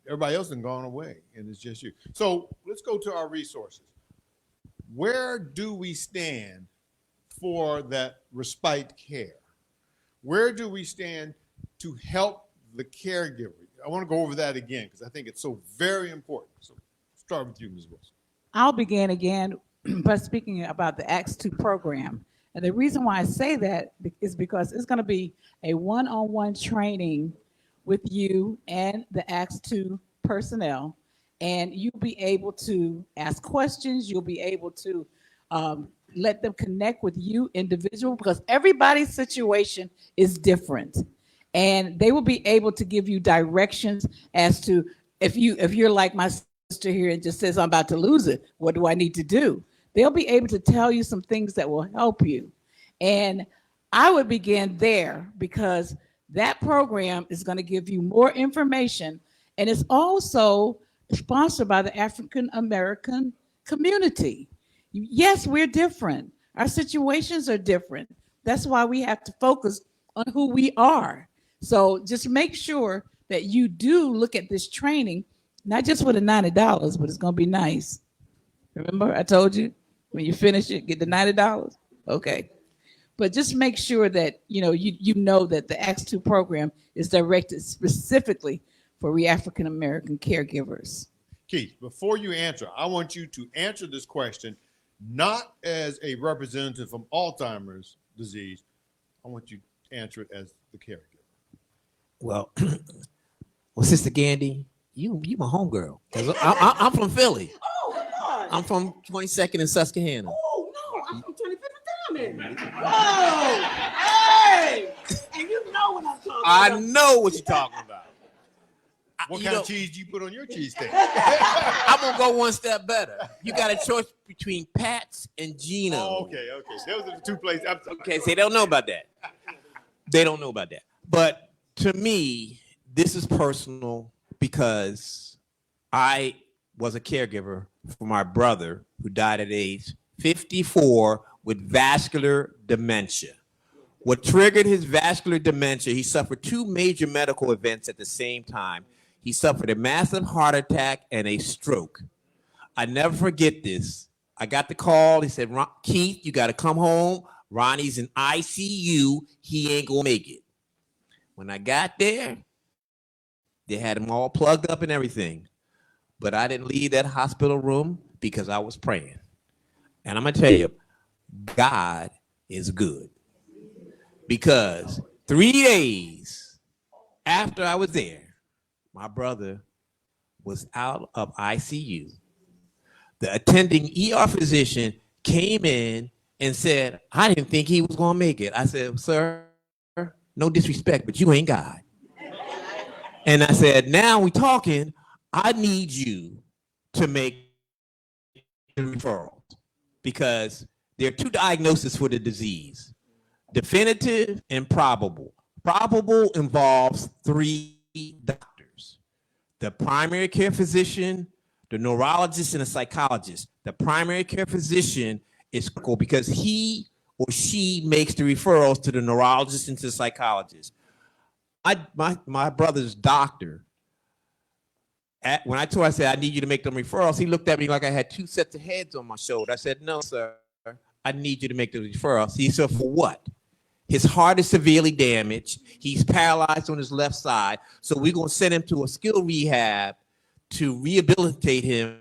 everybody else has gone away, and it's just you. So let's go to our resources. Where do we stand for that respite care? Where do we stand to help the caregiver? I want to go over that again because I think it's so very important. So start with you, Ms. Wilson. I'll begin again by speaking about the Acts 2 program. And the reason why I say that is because it's going to be a one-on-one training with you and the Acts 2 personnel. And you'll be able to ask questions. You'll be able to let them connect with you individual because everybody's situation is different. And they will be able to give you directions as to if you're like my sister here and just says, I'm about to lose it, what do I need to do? They'll be able to tell you some things that will help you. And I would begin there because that program is going to give you more information. And it's also sponsored by the African American community. Yes, we're different. Our situations are different. That's why we have to focus on who we are. So just make sure that you do look at this training, not just for the $90, but it's going to be nice. Remember, I told you when you finish it, get the $90. Okay. But just make sure that you know that the Acts 2 program is directed specifically for we African American caregivers. Keith, before you answer, I want you to answer this question not as a representative from Alzheimer's disease. I want you to answer it as the caregiver. Well, Sister Gandy, you my homegirl. I'm from Philly. Oh, God. I'm from 22nd and Susquehanna. Oh, no, I'm from 25th and Diamond. Oh, hey! And you know what I'm talking about. I know what you're talking about. What you kind know, of cheese do you put on your cheesesteak? I'm gonna go one step better. You got a choice between Pat's and Gino. Oh, okay. Those are the two places. Okay, so they don't know about that. They don't know about that. But to me, this is personal because I was a caregiver for my brother who died at age 54 with vascular dementia. What triggered his vascular dementia, he suffered two major medical events at the same time. He suffered a massive heart attack and a stroke. I never forget this. I got the call. He said, Keith, you got to come home. Ronnie's in ICU. He ain't going to make it. When I got there, they had him all plugged up and everything. But I didn't leave that hospital room because I was praying. And I'm going to tell you, God is good. Because 3 days after I was there, my brother was out of ICU. The attending ER physician came in and said, I didn't think he was going to make it. I said, sir, no disrespect, but you ain't God. And I said, now we talking, I need you to make referrals because there are two diagnoses for the disease, definitive and probable. Probable involves 3 doctors, the primary care physician, the neurologist, and the psychologist. The primary care physician is critical because he or she makes the referrals to the neurologist and to the psychologist. My brother's doctor, when I told him, I said, I need you to make them referrals, he looked at me like I had 2 sets of heads on my shoulder. I said, no, sir, I need you to make the referrals. He said, for what? His heart is severely damaged. He's paralyzed on his left side. So we're going to send him to a skilled rehab to rehabilitate him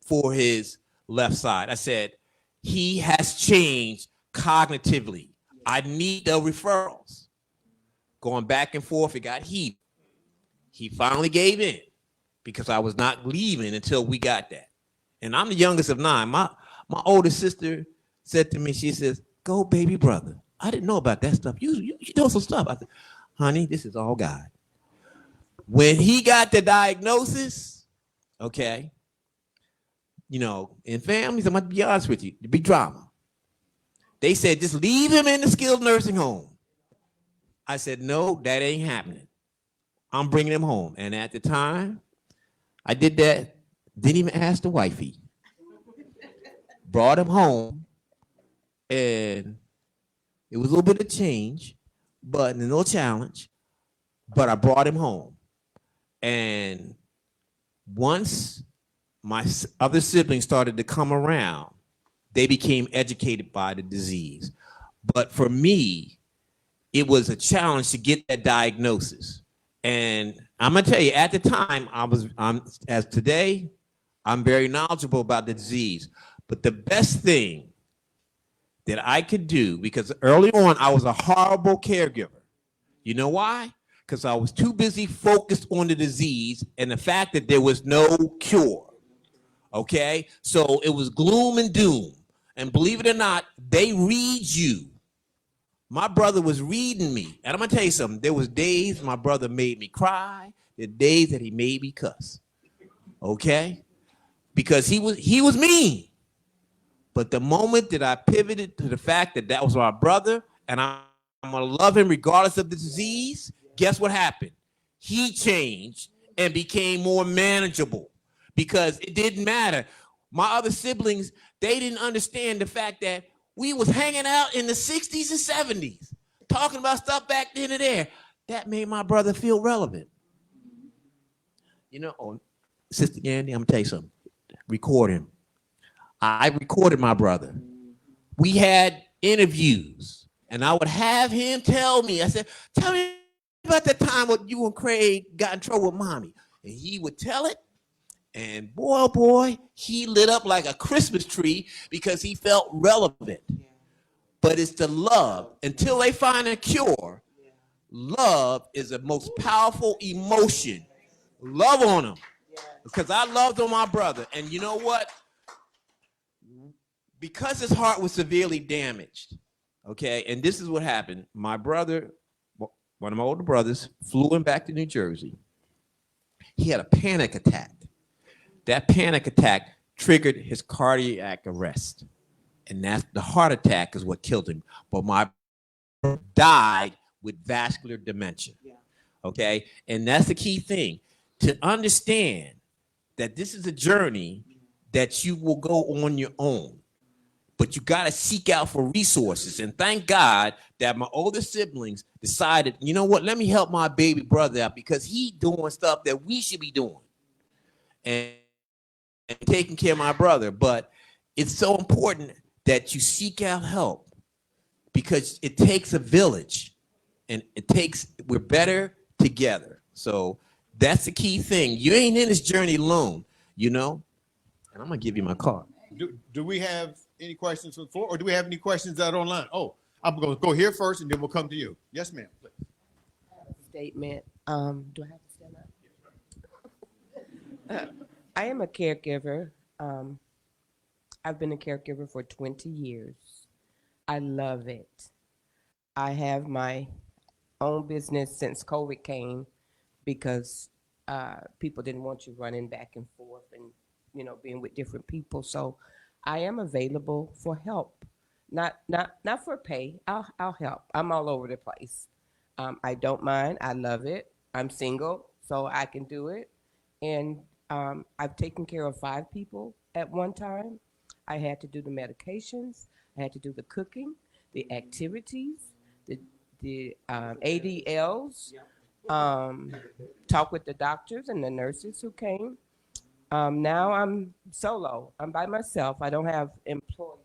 for his left side. I said, he has changed cognitively. I need the referrals. Going back and forth, it got heated. He finally gave in because I was not leaving until we got that. And I'm the youngest of 9. My older sister said to me, she says, go baby brother. I didn't know about that stuff. You know some stuff. I said, honey, this is all God. When he got the diagnosis, okay, you know, in families, I'm going to be honest with you, the big drama. They said, just leave him in the skilled nursing home. I said, no, that ain't happening. I'm bringing him home. And at the time, I did that, didn't even ask the wifey. Brought him home, and it was a little bit of change, but no challenge, but I brought him home. And once my other siblings started to come around, they became educated by the disease. But for me, it was a challenge to get that diagnosis. And I'm gonna tell you, at the time, as today, I'm very knowledgeable about the disease. But the best thing that I could do, because early on, I was a horrible caregiver. You know why? Because I was too busy focused on the disease and the fact that there was no cure. Okay? So it was gloom and doom. And believe it or not, they read you. My brother was reading me. And I'm going to tell you something. There was days my brother made me cry. There were days that he made me cuss. Okay? Because he was mean. But the moment that I pivoted to the fact that that was my brother and I'm going to love him regardless of the disease, guess what happened? He changed and became more manageable because it didn't matter. My other siblings, they didn't understand the fact that we was hanging out in the 60s and 70s, talking about stuff back then and there. That made my brother feel relevant. You know, Sister Yandy, I'm going to tell you something. Record him. I recorded my brother. We had interviews, and I would have him tell me, I said, tell me about that time when you and Craig got in trouble with mommy. And he would tell it, and boy, oh boy, he lit up like a Christmas tree because he felt relevant. But it's the love. Until they find a cure, love is the most powerful emotion. Love on him. Because I loved on my brother. And you know what? Because his heart was severely damaged, okay, and this is what happened. My brother, one of my older brothers, flew him back to New Jersey. he had a panic attack. That panic attack triggered his cardiac arrest. And that's the heart attack is what killed him. But my brother died with vascular dementia. Okay. And that's the key thing to understand that this is a journey that you will go on your own, but you got to seek out for resources. And thank God that my older siblings decided, you know what, let me help my baby brother out because he's doing stuff that we should be doing and taking care of my brother. But it's so important that you seek out help because it takes a village and we're better together. So that's the key thing. You ain't in this journey alone, you know? And I'm gonna give you my card. Do we have any questions from the floor, or do we have any questions out online? Oh, I'm gonna go here first, and then we'll come to you. Yes, ma'am. Please. Statement. Do I have to stand up? I am a caregiver. I've been a caregiver for 20 years. I love it. I have my own business since COVID came because people didn't want you running back and forth and, you know, being with different people. So I am available for help, not for pay. I'll help. I'm all over the place. I don't mind. I love it. I'm single, so I can do it. And I've taken care of 5 people at one time. I had to do the medications. I had to do the cooking, the activities, the ADLs, talk with the doctors and the nurses who came. Now I'm solo. I'm by myself. I don't have employees,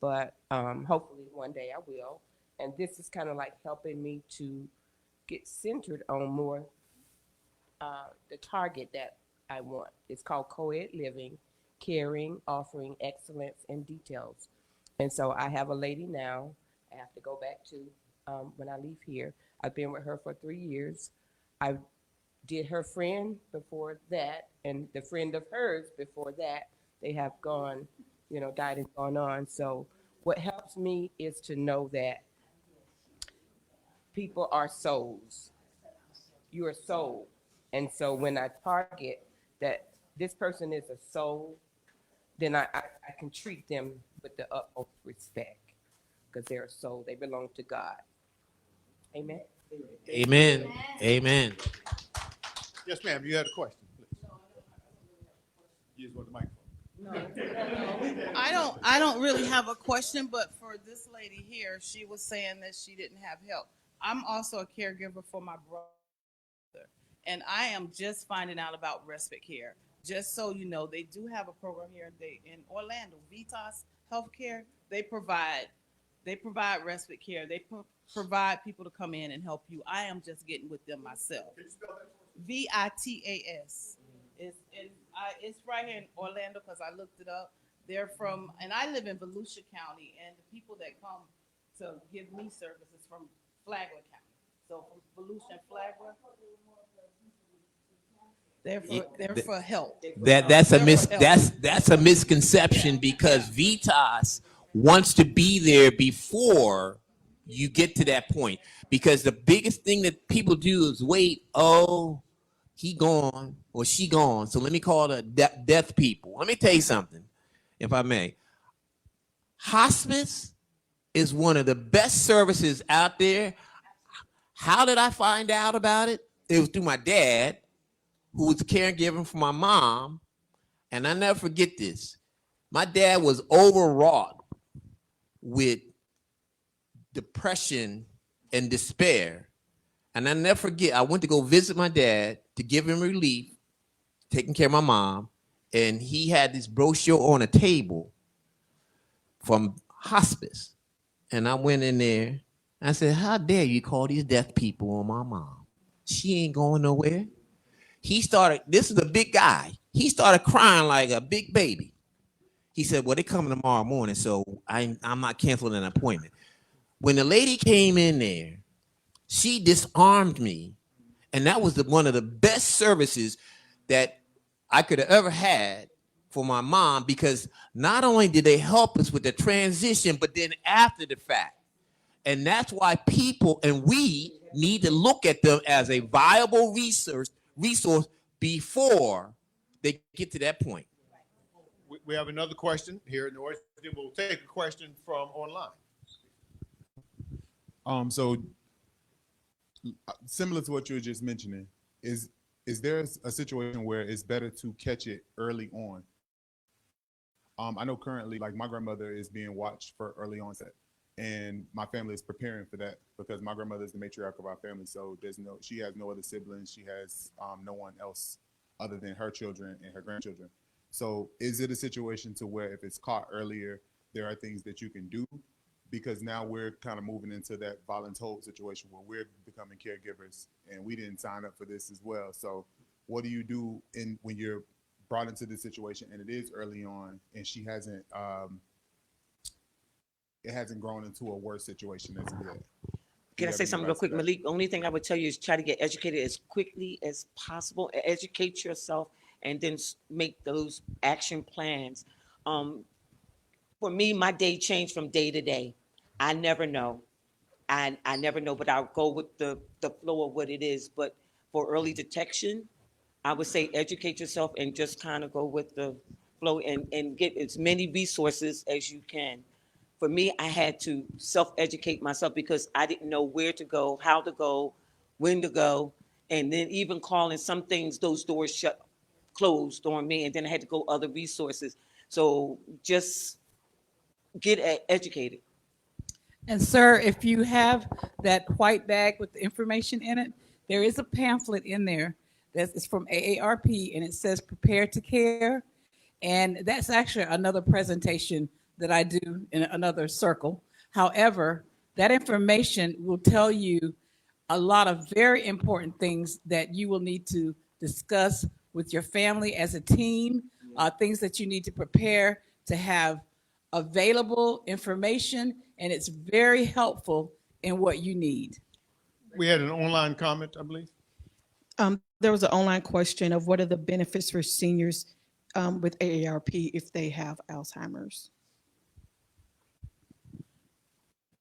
but hopefully one day I will. And this is kind of like helping me to get centered on more the target that I want. It's called co-ed living, caring, offering excellence and details. And so I have a lady now. I have to go back to when I leave here. I've been with her for 3 years. I did her friend before that, and the friend of hers before that. They have gone, you know, died and gone on. So what helps me is to know that people are souls. You're a soul. And so when I target that this person is a soul, then I can treat them with the utmost respect because they're a soul. They belong to God. Amen. Amen. Amen. Yes, ma'am. You had a question, please. You just want the microphone. I don't really have a question, but for this lady here, she was saying that she didn't have help. I'm also a caregiver for my brother, and I am just finding out about respite care. Just so you know, they do have a program here in Orlando, Vitas Healthcare. They provide respite care. They provide people to come in and help you. I am just getting with them myself. VITAS. It's right here in Orlando because I looked it up. They're from, and I live in Volusia County, and the people that come to give me services from Flagler County. So from Volusia and Flagler, they're for help. That's a misconception because Vitas wants to be there before you get to that point. Because the biggest thing that people do is wait, oh, he gone or she gone. So let me call the death people. Let me tell you something, if I may. Hospice is one of the best services out there. How did I find out about it? It was through my dad, who was a caregiver for my mom. And I never forget this. My dad was overwrought with depression and despair. And I never forget, I went to go visit my dad to give him relief, taking care of my mom. And he had this brochure on a table from hospice. And I went in there. I said, how dare you call these deaf people on my mom? She ain't going nowhere. This is a big guy. He started crying like a big baby. He said, well, they're coming tomorrow morning, so I'm not canceling an appointment. When the lady came in there, she disarmed me. And that was one of the best services that I could have ever had for my mom, because not only did they help us with the transition, but then after the fact. And that's why people and we need to look at them as a viable resource before they get to that point. We have another question here in the audience. We'll take a question from online. So similar to what you were just mentioning, is there a situation where it's better to catch it early on? I know currently, like, my grandmother is being watched for early onset, and my family is preparing for that because my grandmother is the matriarch of our family. So she has no other siblings. She has no one else other than her children and her grandchildren. So is it a situation to where if it's caught earlier, there are things that you can do? Because now we're kind of moving into that voluntold situation where we're becoming caregivers, and we didn't sign up for this as well. So what do you do when you're brought into this situation and it is early on and she hasn't, it hasn't grown into a worse situation as of yet? Can I say something real quick, Malik? The only thing I would tell you is try to get educated as quickly as possible. Educate yourself and then make those action plans. For me, my day changed from day to day. I never know. I never know, but I'll go with the flow of what it is. But for early detection, I would say educate yourself and just kind of go with the flow and get as many resources as you can. For me, I had to self-educate myself because I didn't know where to go, how to go, when to go, and then even calling some things, those doors closed on me, and then I had to go other resources. So just get educated. And sir, if you have that white bag with the information in it, there is a pamphlet in there that's from AARP, and it says Prepare to Care. And that's actually another presentation that I do in another circle. However, that information will tell you a lot of very important things that you will need to discuss with your family as a team, things that you need to prepare to have available information, and it's very helpful in what you need. We had an online comment, I believe. There was an online question of what are the benefits for seniors with AARP if they have Alzheimer's?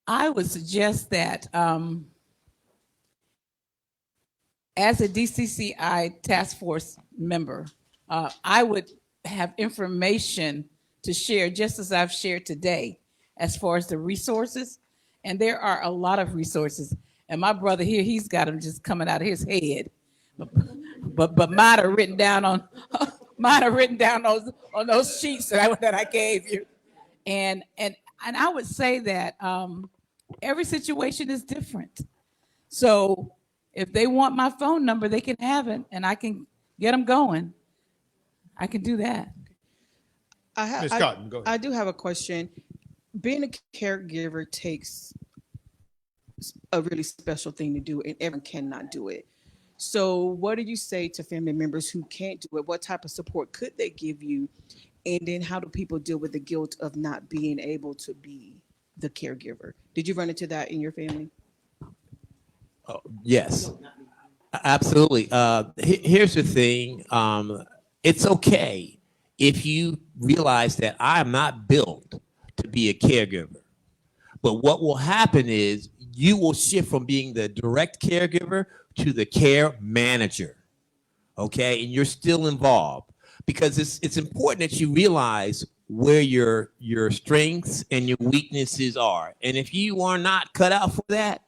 I would suggest that as a DCCI task force member, I would have information to share just as I've shared today as far as the resources. And there are a lot of resources. And my brother here, he's got them just coming out of his head. But mine are written down on those sheets that I gave you. And I would say that every situation is different. So if they want my phone number, they can have it, and I can get them going. I can do that. Ms. Cotton, go ahead. I do have a question. Being a caregiver takes a really special thing to do, and everyone cannot do it. So what do you say to family members who can't do it? What type of support could they give you? And then how do people deal with the guilt of not being able to be the caregiver? Did you run into that in your family? Oh, yes, absolutely. Here's the thing. It's okay if you realize that I am not built to be a caregiver. But what will happen is you will shift from being the direct caregiver to the care manager. Okay, and you're still involved because it's important that you realize where your strengths and your weaknesses are. And if you are not cut out for that,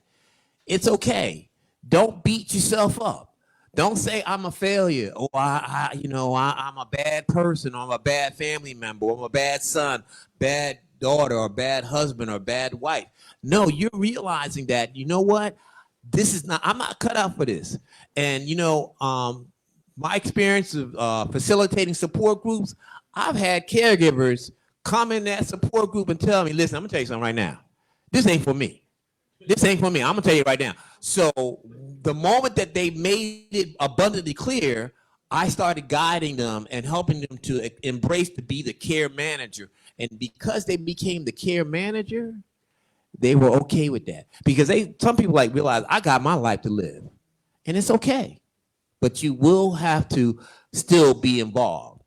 it's okay. Don't beat yourself up. Don't say I'm a failure, or I'm a bad person, or I'm a bad family member, or I'm a bad son, bad daughter, or bad husband, or bad wife. No, you're realizing that, you know what? I'm not cut out for this. And, my experience of facilitating support groups, I've had caregivers come in that support group and tell me, listen, I'm gonna tell you something right now. This ain't for me. This ain't for me. I'm gonna tell you right now. So the moment that they made it abundantly clear, I started guiding them and helping them to embrace to be the care manager. And because they became the care manager, they were okay with that. Because some people realize I got my life to live. And it's okay. But you will have to still be involved.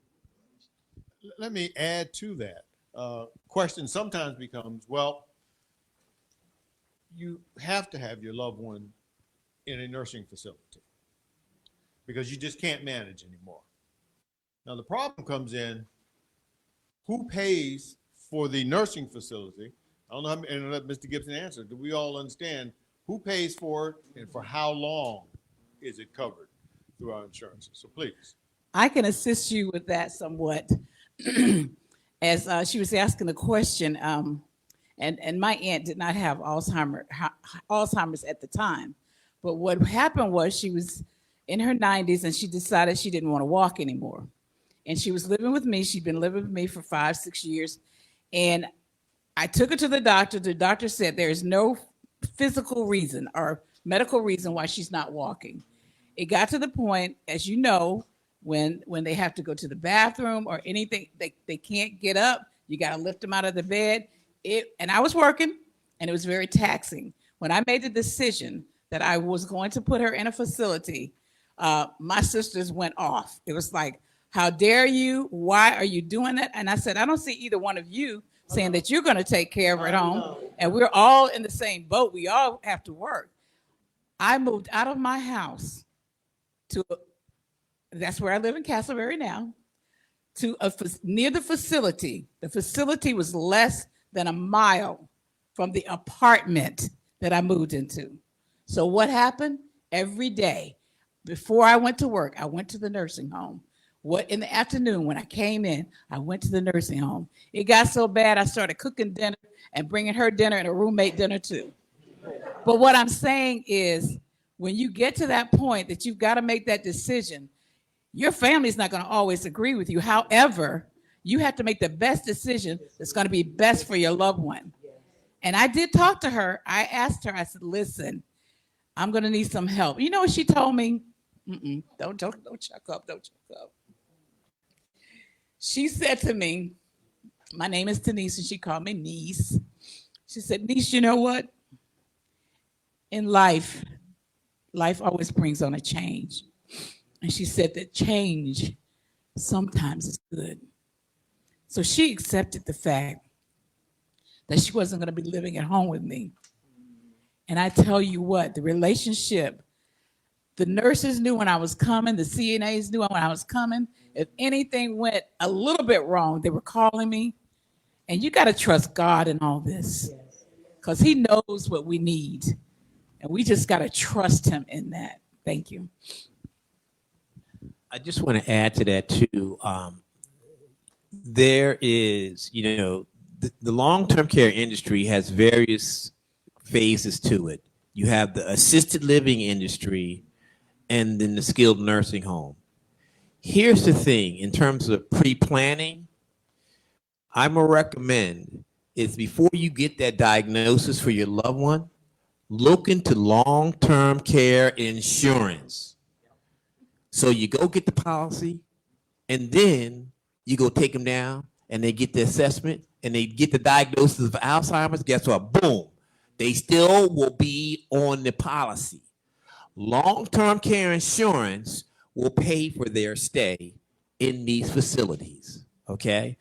Let me add to that. Question sometimes becomes, well, you have to have your loved one in a nursing facility because you just can't manage anymore. Now the problem comes in, who pays for the nursing facility? I don't know, and let Mr. Gibson answer. Do we all understand who pays for it and for how long is it covered through our insurance? So please. I can assist you with that somewhat. As she was asking the question, and my aunt did not have Alzheimer's at the time. But what happened was she was in her 90s and she decided she didn't want to walk anymore. And she was living with me. She'd been living with me for 5-6 years. And I took her to the doctor. The doctor said there is no physical reason or medical reason why she's not walking. It got to the point, as you know, when they have to go to the bathroom or anything, they can't get up. You got to lift them out of the bed. And I was working, and it was very taxing. When I made the decision that I was going to put her in a facility, my sisters went off. It was like, how dare you? Why are you doing that? And I said, I don't see either one of you saying that you're going to take care of her at home. And we're all in the same boat. We all have to work. I moved out of my house to, that's where I live in Castleberry now, to near the facility. The facility was less than a mile from the apartment that I moved into. So what happened? Every day, before I went to work, I went to the nursing home. In the afternoon, when I came in, I went to the nursing home. It got so bad, I started cooking dinner and bringing her dinner and a roommate dinner too. But what I'm saying is, when you get to that point that you've got to make that decision, your family's not going to always agree with you. However, you have to make the best decision that's going to be best for your loved one. And I did talk to her. I asked her, I said, listen, I'm going to need some help. You know what she told me? Don't chuck up, don't chuck up. She said to me, my name is Denise, and she called me Niece. She said, Niece, you know what? In life always brings on a change. And she said that change sometimes is good. So she accepted the fact that she wasn't going to be living at home with me. And I tell you what, the relationship, the nurses knew when I was coming, the CNAs knew when I was coming. If anything went a little bit wrong, they were calling me. And you got to trust God in all this, because he knows what we need. And we just got to trust him in that. Thank you. I just want to add to that too. There is, the long-term care industry has various phases to it. You have the assisted living industry and then the skilled nursing home. Here's the thing, in terms of pre-planning, I'm gonna recommend is before you get that diagnosis for your loved one, look into long-term care insurance. So you go get the policy, and then you go take them down, and they get the assessment, and they get the diagnosis of Alzheimer's. Guess what? Boom. They still will be on the policy. Long-term care insurance will pay for their stay in these facilities, okay?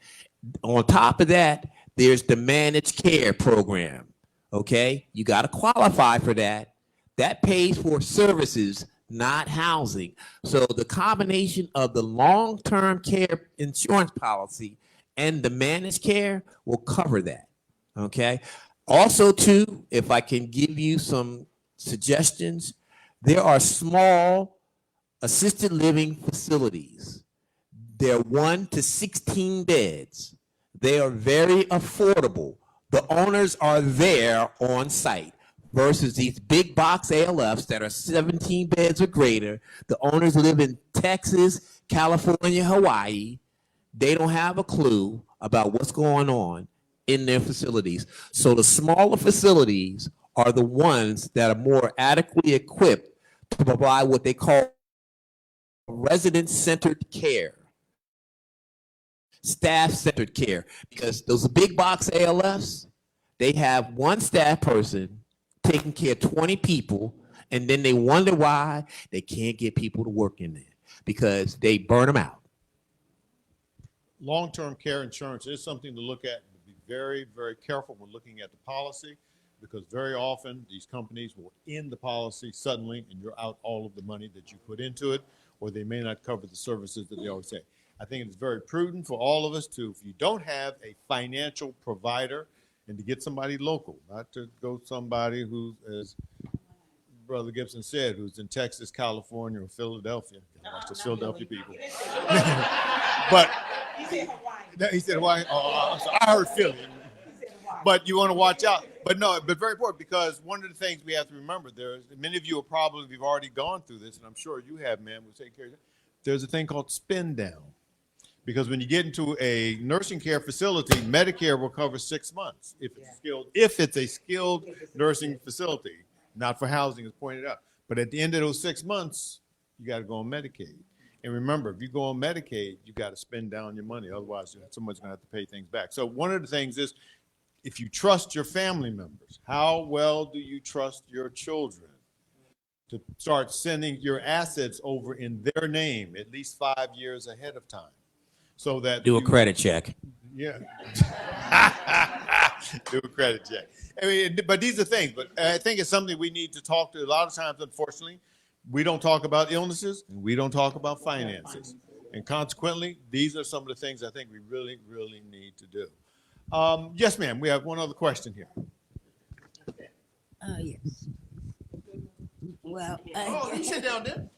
On top of that, there's the managed care program, okay? You got to qualify for that. That pays for services, not housing. So the combination of the long-term care insurance policy and the managed care will cover that, okay? Also, too, if I can give you some suggestions, there are small assisted living facilities. They're 1 to 16 beds. They are very affordable. The owners are there on site versus these big box ALFs that are 17 beds or greater. The owners live in Texas, California, Hawaii. They don't have a clue about what's going on in their facilities. So the smaller facilities are the ones that are more adequately equipped to provide what they call resident-centered care, staff-centered care, because those big box ALFs, they have one staff person taking care of 20 people, and then they wonder why they can't get people to work in there because they burn them out. Long-term care insurance is something to look at and be very, very careful when looking at the policy. because very often these companies will end the policy suddenly and you're out all of the money that you put into it, or they may not cover the services that they always say. I think it's very prudent for all of us to, if you don't have a financial provider, and to get somebody local, not to go somebody who, as Brother Gibson said, who's in Texas, California, or Philadelphia. Watch the Philadelphia people. But he said Hawaii. Oh, I'm sorry. I heard Philly. But you want to watch out. But no, but very important, because one of the things we have to remember, there's many of you are probably, you've already gone through this, and I'm sure you have, ma'am, who take care of it. There's a thing called spin down. Because when you get into a nursing care facility, Medicare will cover 6 months if it's a skilled nursing facility, not for housing, as pointed out. But at the end of those 6 months, you got to go on Medicaid. And remember, if you go on Medicaid, you got to spend down your money. Otherwise, someone's going to have to pay things back. So one of the things is, if you trust your family members, how well do you trust your children to start sending your assets over in their name at least 5 years ahead of time? So that do a credit check. Yeah. Do a credit check. I mean, but these are things, but I think it's something we need to talk to. A lot of times, unfortunately, we don't talk about illnesses and we don't talk about finances. And consequently, these are some of the things I think we really, really need to do. Yes, ma'am, we have one other question here. Yes. Well, Oh, you sit down there.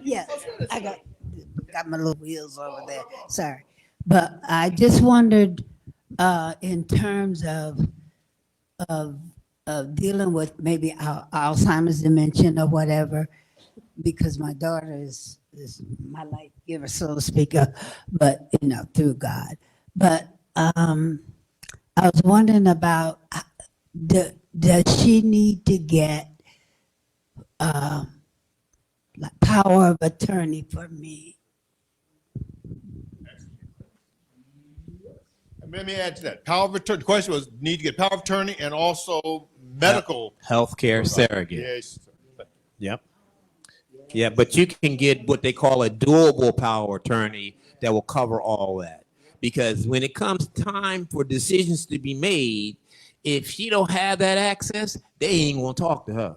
yeah, I got my little wheels over there. Sorry. But I just wondered, in terms of dealing with maybe Alzheimer's, dementia, or whatever, because my daughter is my life giver, so to speak, but through God. But I was wondering about, does she need to get like power of attorney for me? Let me add to that. Power of attorney. The question was, need to get power of attorney and also medical healthcare surrogate. Yes. Yep. Yeah, but you can get what they call a doable power of attorney that will cover all that. Because when it comes time for decisions to be made, if she don't have that access, they ain't gonna talk to her.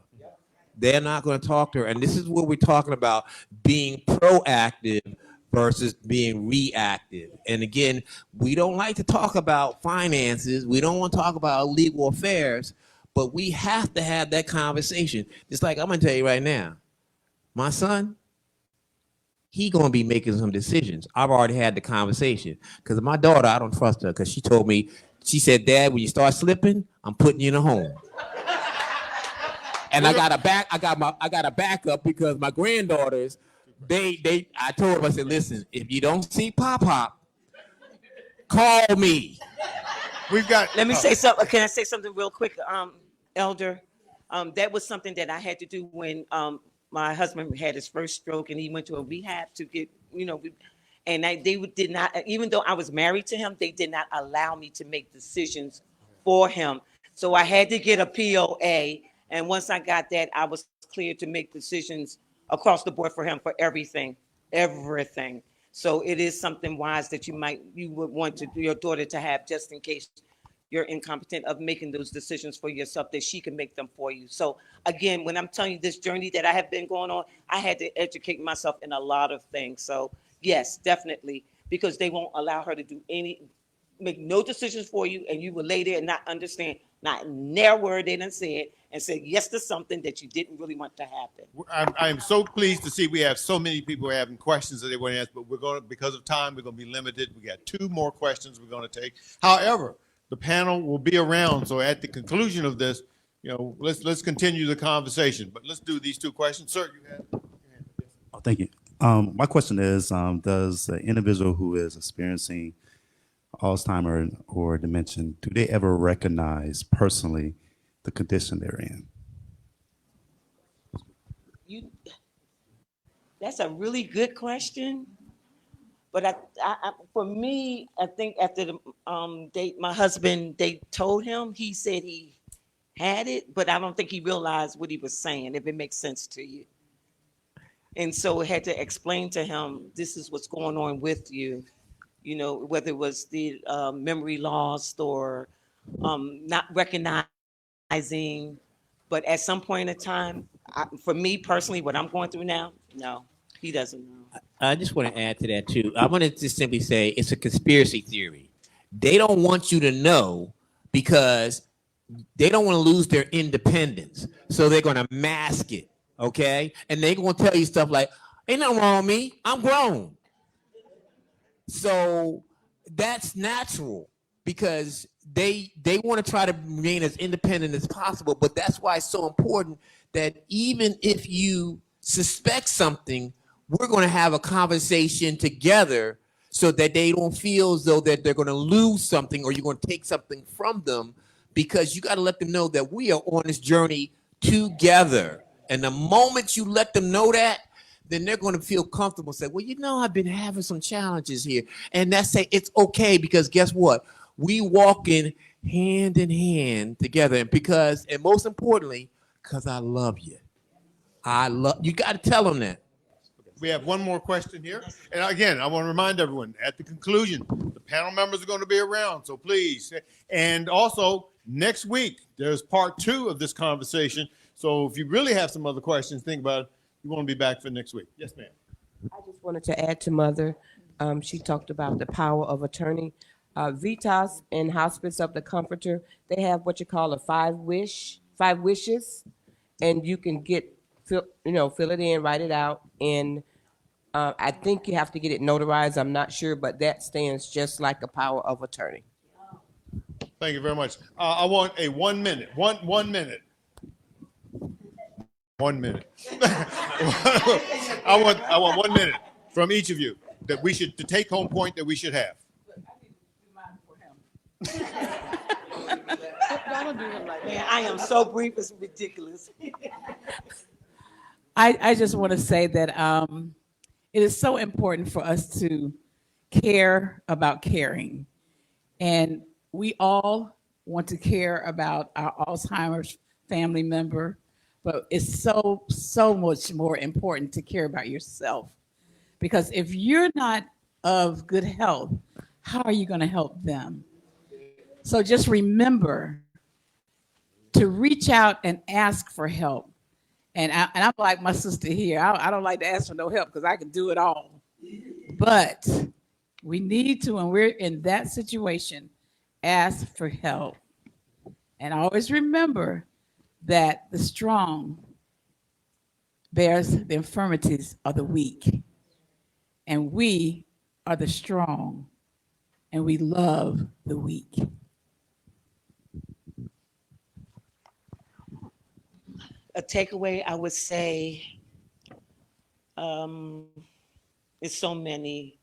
They're not going to talk to her. And this is what we're talking about, being proactive versus being reactive. And again, we don't like to talk about finances. We don't want to talk about legal affairs, but we have to have that conversation. Just like I'm going to tell you right now, my son, he going to be making some decisions. I've already had the conversation, because my daughter, I don't trust her, because she told me, she said, Dad, when you start slipping, I'm putting you in a home. And I got a backup, because my granddaughters, I told them, I said, listen, if you don't see Pop, call me. Let me say something. Can I say something real quick, Elder? That was something that I had to do when my husband had his first stroke, and he went to a rehab to get, and they did not, even though I was married to him, they did not allow me to make decisions for him. So I had to get a POA. And once I got that, I was cleared to make decisions across the board for him for everything. So it is something wise that you would want your daughter to have, just in case you're incompetent of making those decisions for yourself, that she can make them for you. So again, when I'm telling you this journey that I have been going on, I had to educate myself in a lot of things. So yes, definitely, because they won't allow her to make no decisions for you, and you will lay there and not understand, not near word they done said, and say yes to something that you didn't really want to happen. I'm so pleased to see we have so many people having questions that they want to ask, but we're going to, because of time, we're going to be limited. We got 2 more questions we're going to take. However, the panel will be around, so at the conclusion of this, let's continue the conversation. But let's do these 2 questions, sir. You had. Oh, thank you. My question is, does an individual who is experiencing Alzheimer or dementia, do they ever recognize personally the condition they're in? That's a really good question. But for me, I think after the my husband, they told him, he said he had it, but I don't think he realized what he was saying, if it makes sense to you. And so I had to explain to him, this is what's going on with you, whether it was the memory lost or not recognizing recognizing, but at some point in time, for me personally, what I'm going through now, no, he doesn't know. I just want to add to that too. I want to just simply say it's a conspiracy theory. They don't want you to know because they don't want to lose their independence. So they're going to mask it, okay? And they're going to tell you stuff like, ain't nothing wrong with me. I'm grown. So that's natural because they want to try to remain as independent as possible. But that's why it's so important that even if you suspect something, we're going to have a conversation together so that they don't feel as though that they're going to lose something or you're going to take something from them, because you got to let them know that we are on this journey together. And the moment you let them know that, then they're going to feel comfortable, say, well, you know, I've been having some challenges here. And that's say it's okay, because guess what? We walking hand in hand together. And because, and most importantly, because I love you. You got to tell them that. We have one more question here. And again, I want to remind everyone at the conclusion, the panel members are going to be around. So please. And also next week, there's part 2 of this conversation. So if you really have some other questions, think about it. You want to be back for next week. Yes, ma'am. I just wanted to add to Mother. She talked about the power of attorney. Vitas and Hospice of the Comforter, they have what you call a 5 wishes, and you can fill it in, write it out, and I think you have to get it notarized. I'm not sure, but that stands just like a power of attorney. Thank you very much. I want a 1 minute. One minute. 1 minute. I want 1 minute from each of you that we should, the take home point that we should have. Man, I am so brief, it's ridiculous. I just want to say that it is so important for us to care about caring. And we all want to care about our Alzheimer's family member, but it's so much more important to care about yourself. Because if you're not of good health, how are you going to help them? So just remember to reach out and ask for help. And I'm like my sister here. I don't like to ask for no help because I can do it all. But we need to, when we're in that situation, ask for help. And always remember that the strong bears the infirmities of the weak. And we are the strong, and we love the weak. A takeaway, I would say, is so many.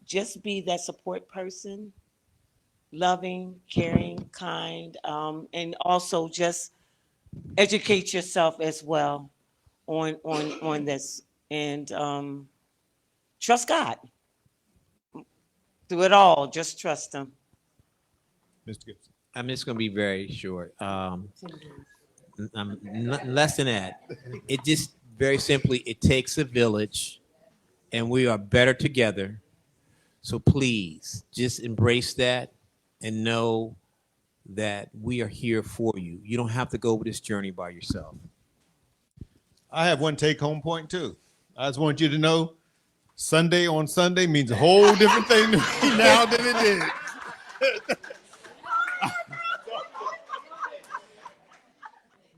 Just be that support person, loving, caring, kind, and also just educate yourself as well on this, and trust God through it all. Just trust Him. Mr. Gibson. I'm just going to be very short. Less than that. It just very simply, it takes a village, and we are better together. So please just embrace that and know that we are here for you. You don't have to go over this journey by yourself. I have one take home point too. I just want you to know Sunday on Sunday means a whole different thing to me now than it did.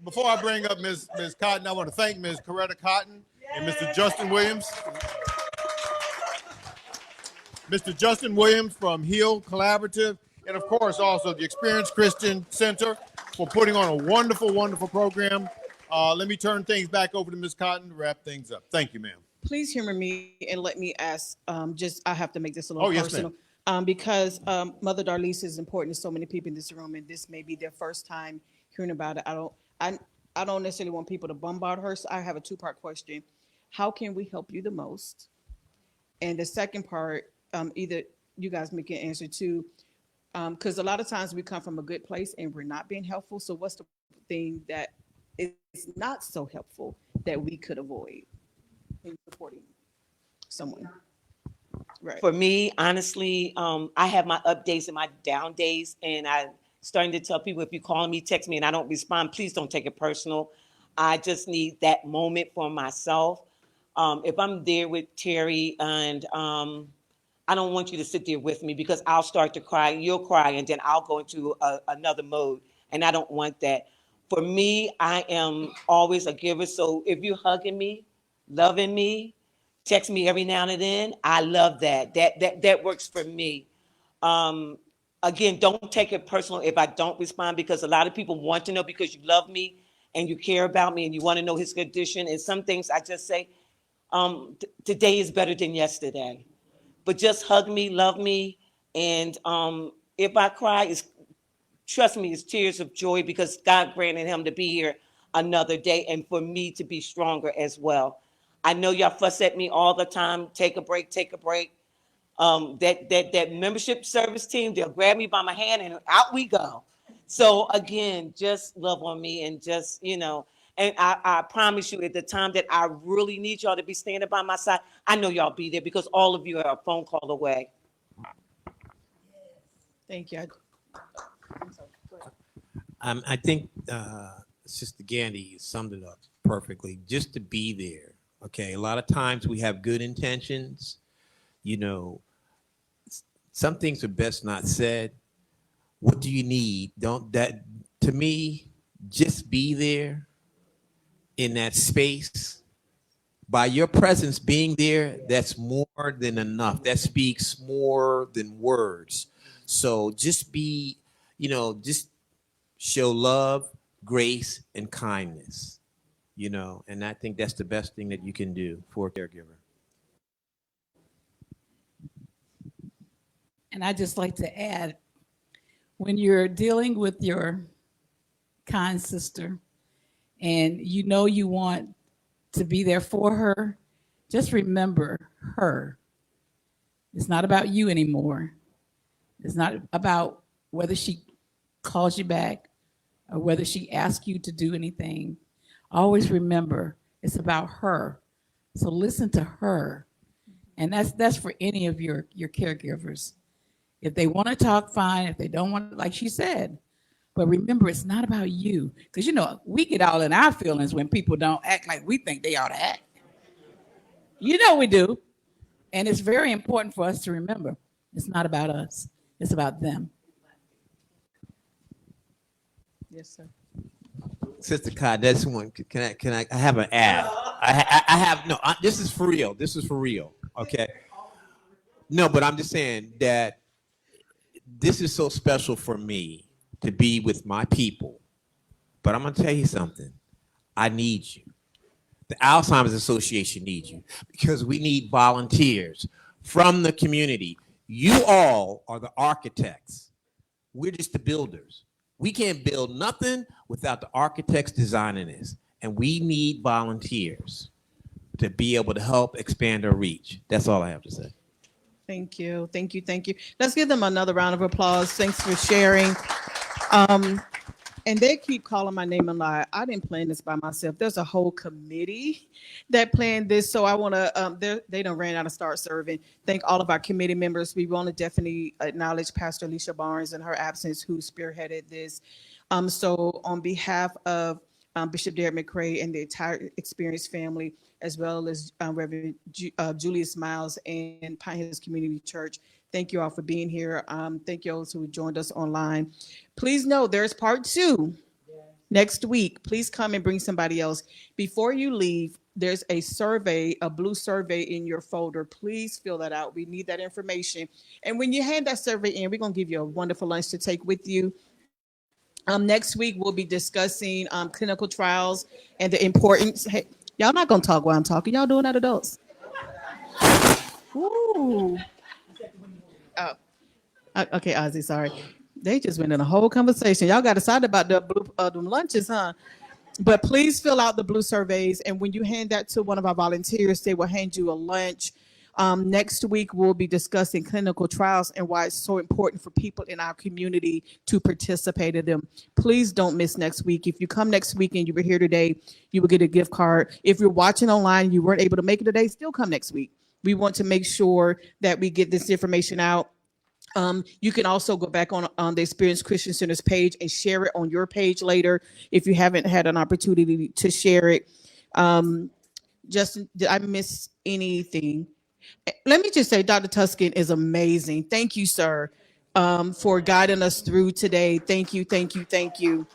Before I bring up Ms. Cotton, I want to thank Ms. Coretta Cotton and Mr. Justin Williams. Mr. Justin Williams from Heal Collaborative, and of course also the Experienced Christian Center for putting on a wonderful, wonderful program. Let me turn things back over to Ms. Cotton to wrap things up. Thank you, ma'am. Please humor me and let me ask, I have to make this a little yes, personal. Because Mother Darlise is important to so many people in this room, and this may be their first time hearing about it. I don't necessarily want people to bombard her, so I have a 2-part question. How can we help you the most? And the second part, either you guys make an answer to, because a lot of times we come from a good place and we're not being helpful. So what's the thing that is not so helpful that we could avoid in supporting someone? Right. For me, honestly, I have my up days and my down days, and I starting to tell people, if you're calling me, text me, and I don't respond, please don't take it personal. I just need that moment for myself. If I'm there with Terry and I don't want you to sit there with me because I'll start to cry, you'll cry, and then I'll go into another mode, and I don't want that. For me, I am always a giver, so if you're hugging me, loving me, text me every now and then, I love that. That works for me. Again, don't take it personal if I don't respond, because a lot of people want to know because you love me and you care about me and you want to know his condition. And some things I just say, today is better than yesterday. But just hug me, love me, and if I cry, trust me, it's tears of joy because God granted him to be here another day and for me to be stronger as well. I know y'all fuss at me all the time. Take a break, take a break. That membership service team, they'll grab me by my hand and out we go. So again, just love on me and just, and I promise you at the time that I really need y'all to be standing by my side, I know y'all be there because all of you are a phone call away. Thank you. I think Sister Gandy summed it up perfectly. Just to be there. Okay, a lot of times we have good intentions. Some things are best not said. What do you need? To me, just be there in that space. By your presence being there, that's more than enough. That speaks more than words. So just be, just show love, grace, and kindness, and I think that's the best thing that you can do for a caregiver. And I just like to add, when you're dealing with your kind sister and you want to be there for her, just remember her. It's not about you anymore. It's not about whether she calls you back or whether she asks you to do anything. Always remember it's about her. So listen to her. And that's for any of your caregivers. If they want to talk, fine. If they don't want, like she said. But remember, it's not about you. Because, we get all in our feelings when people don't act like we think they ought to act. We do. And it's very important for us to remember, it's not about us. It's about them. Yes, sir. Sister Kai, that's one. Can I have an ad? This is for real. This is for real. Okay. No, but I'm just saying that this is so special for me to be with my people. But I'm going to tell you something. I need you. The Alzheimer's Association needs you because we need volunteers from the community. You all are the architects. We're just the builders. We can't build nothing without the architects designing this. And we need volunteers to be able to help expand our reach. That's all I have to say. Thank you. Thank you. Thank you. Let's give them another round of applause. Thanks for sharing. And they keep calling my name a lie. I didn't plan this by myself. There's a whole committee that planned this. So I want to, they done ran out of start serving. Thank all of our committee members. We want to definitely acknowledge Pastor Alicia Barnes in her absence, who spearheaded this. So on behalf of Bishop Derek McCray and the entire Experience family, as well as Reverend Julius Miles and Pine Hills Community Church, thank you all for being here. Thank you all who joined us online. Please know there's part 2 next week. Please come and bring somebody else. Before you leave, there's a survey, a blue survey in your folder. Please fill that out. We need that information. And when you hand that survey in, we're going to give you a wonderful lunch to take with you. Next week, we'll be discussing clinical trials and the importance. Hey, y'all not going to talk while I'm talking. Y'all doing that, adults? Ooh. Oh. Okay, Ozzy, sorry. They just went in a whole conversation. Y'all got excited about the blue lunches, huh? But please fill out the blue surveys. And when you hand that to one of our volunteers, they will hand you a lunch. Next week, we'll be discussing clinical trials and why it's so important for people in our community to participate in them. Please don't miss next week. If you come next week and you were here today, you will get a gift card. If you're watching online, you weren't able to make it today, still come next week. We want to make sure that we get this information out. You can also go back on the Experience Christian Center's page and share it on your page later if you haven't had an opportunity to share it. Justin, did I miss anything? Let me just say, Dr. Tuskin is amazing. Thank you, sir, for guiding us through today. Thank you, thank you, thank you.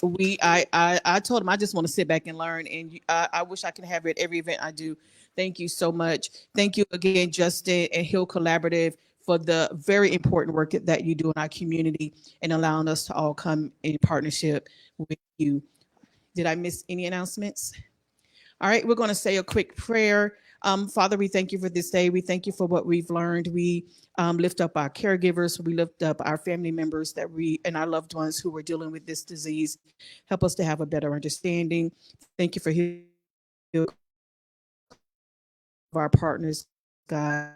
I told him I just want to sit back and learn, and I wish I could have it at every event I do. Thank you so much. Thank you again, Justin and Hill Collaborative, for the very important work that you do in our community and allowing us to all come in partnership with you. Did I miss any announcements? All right, we're going to say a quick prayer. Father, we thank you for this day. We thank you for what we've learned. We lift up our caregivers. We lift up our family members and our loved ones who are dealing with this disease. Help us to have a better understanding. Thank you for healing our partners, God,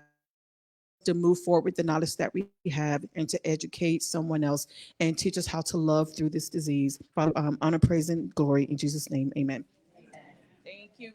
to move forward with the knowledge that we have and to educate someone else and teach us how to love through this disease. Father, honor, praise, and glory in Jesus' name. Amen. Thank you.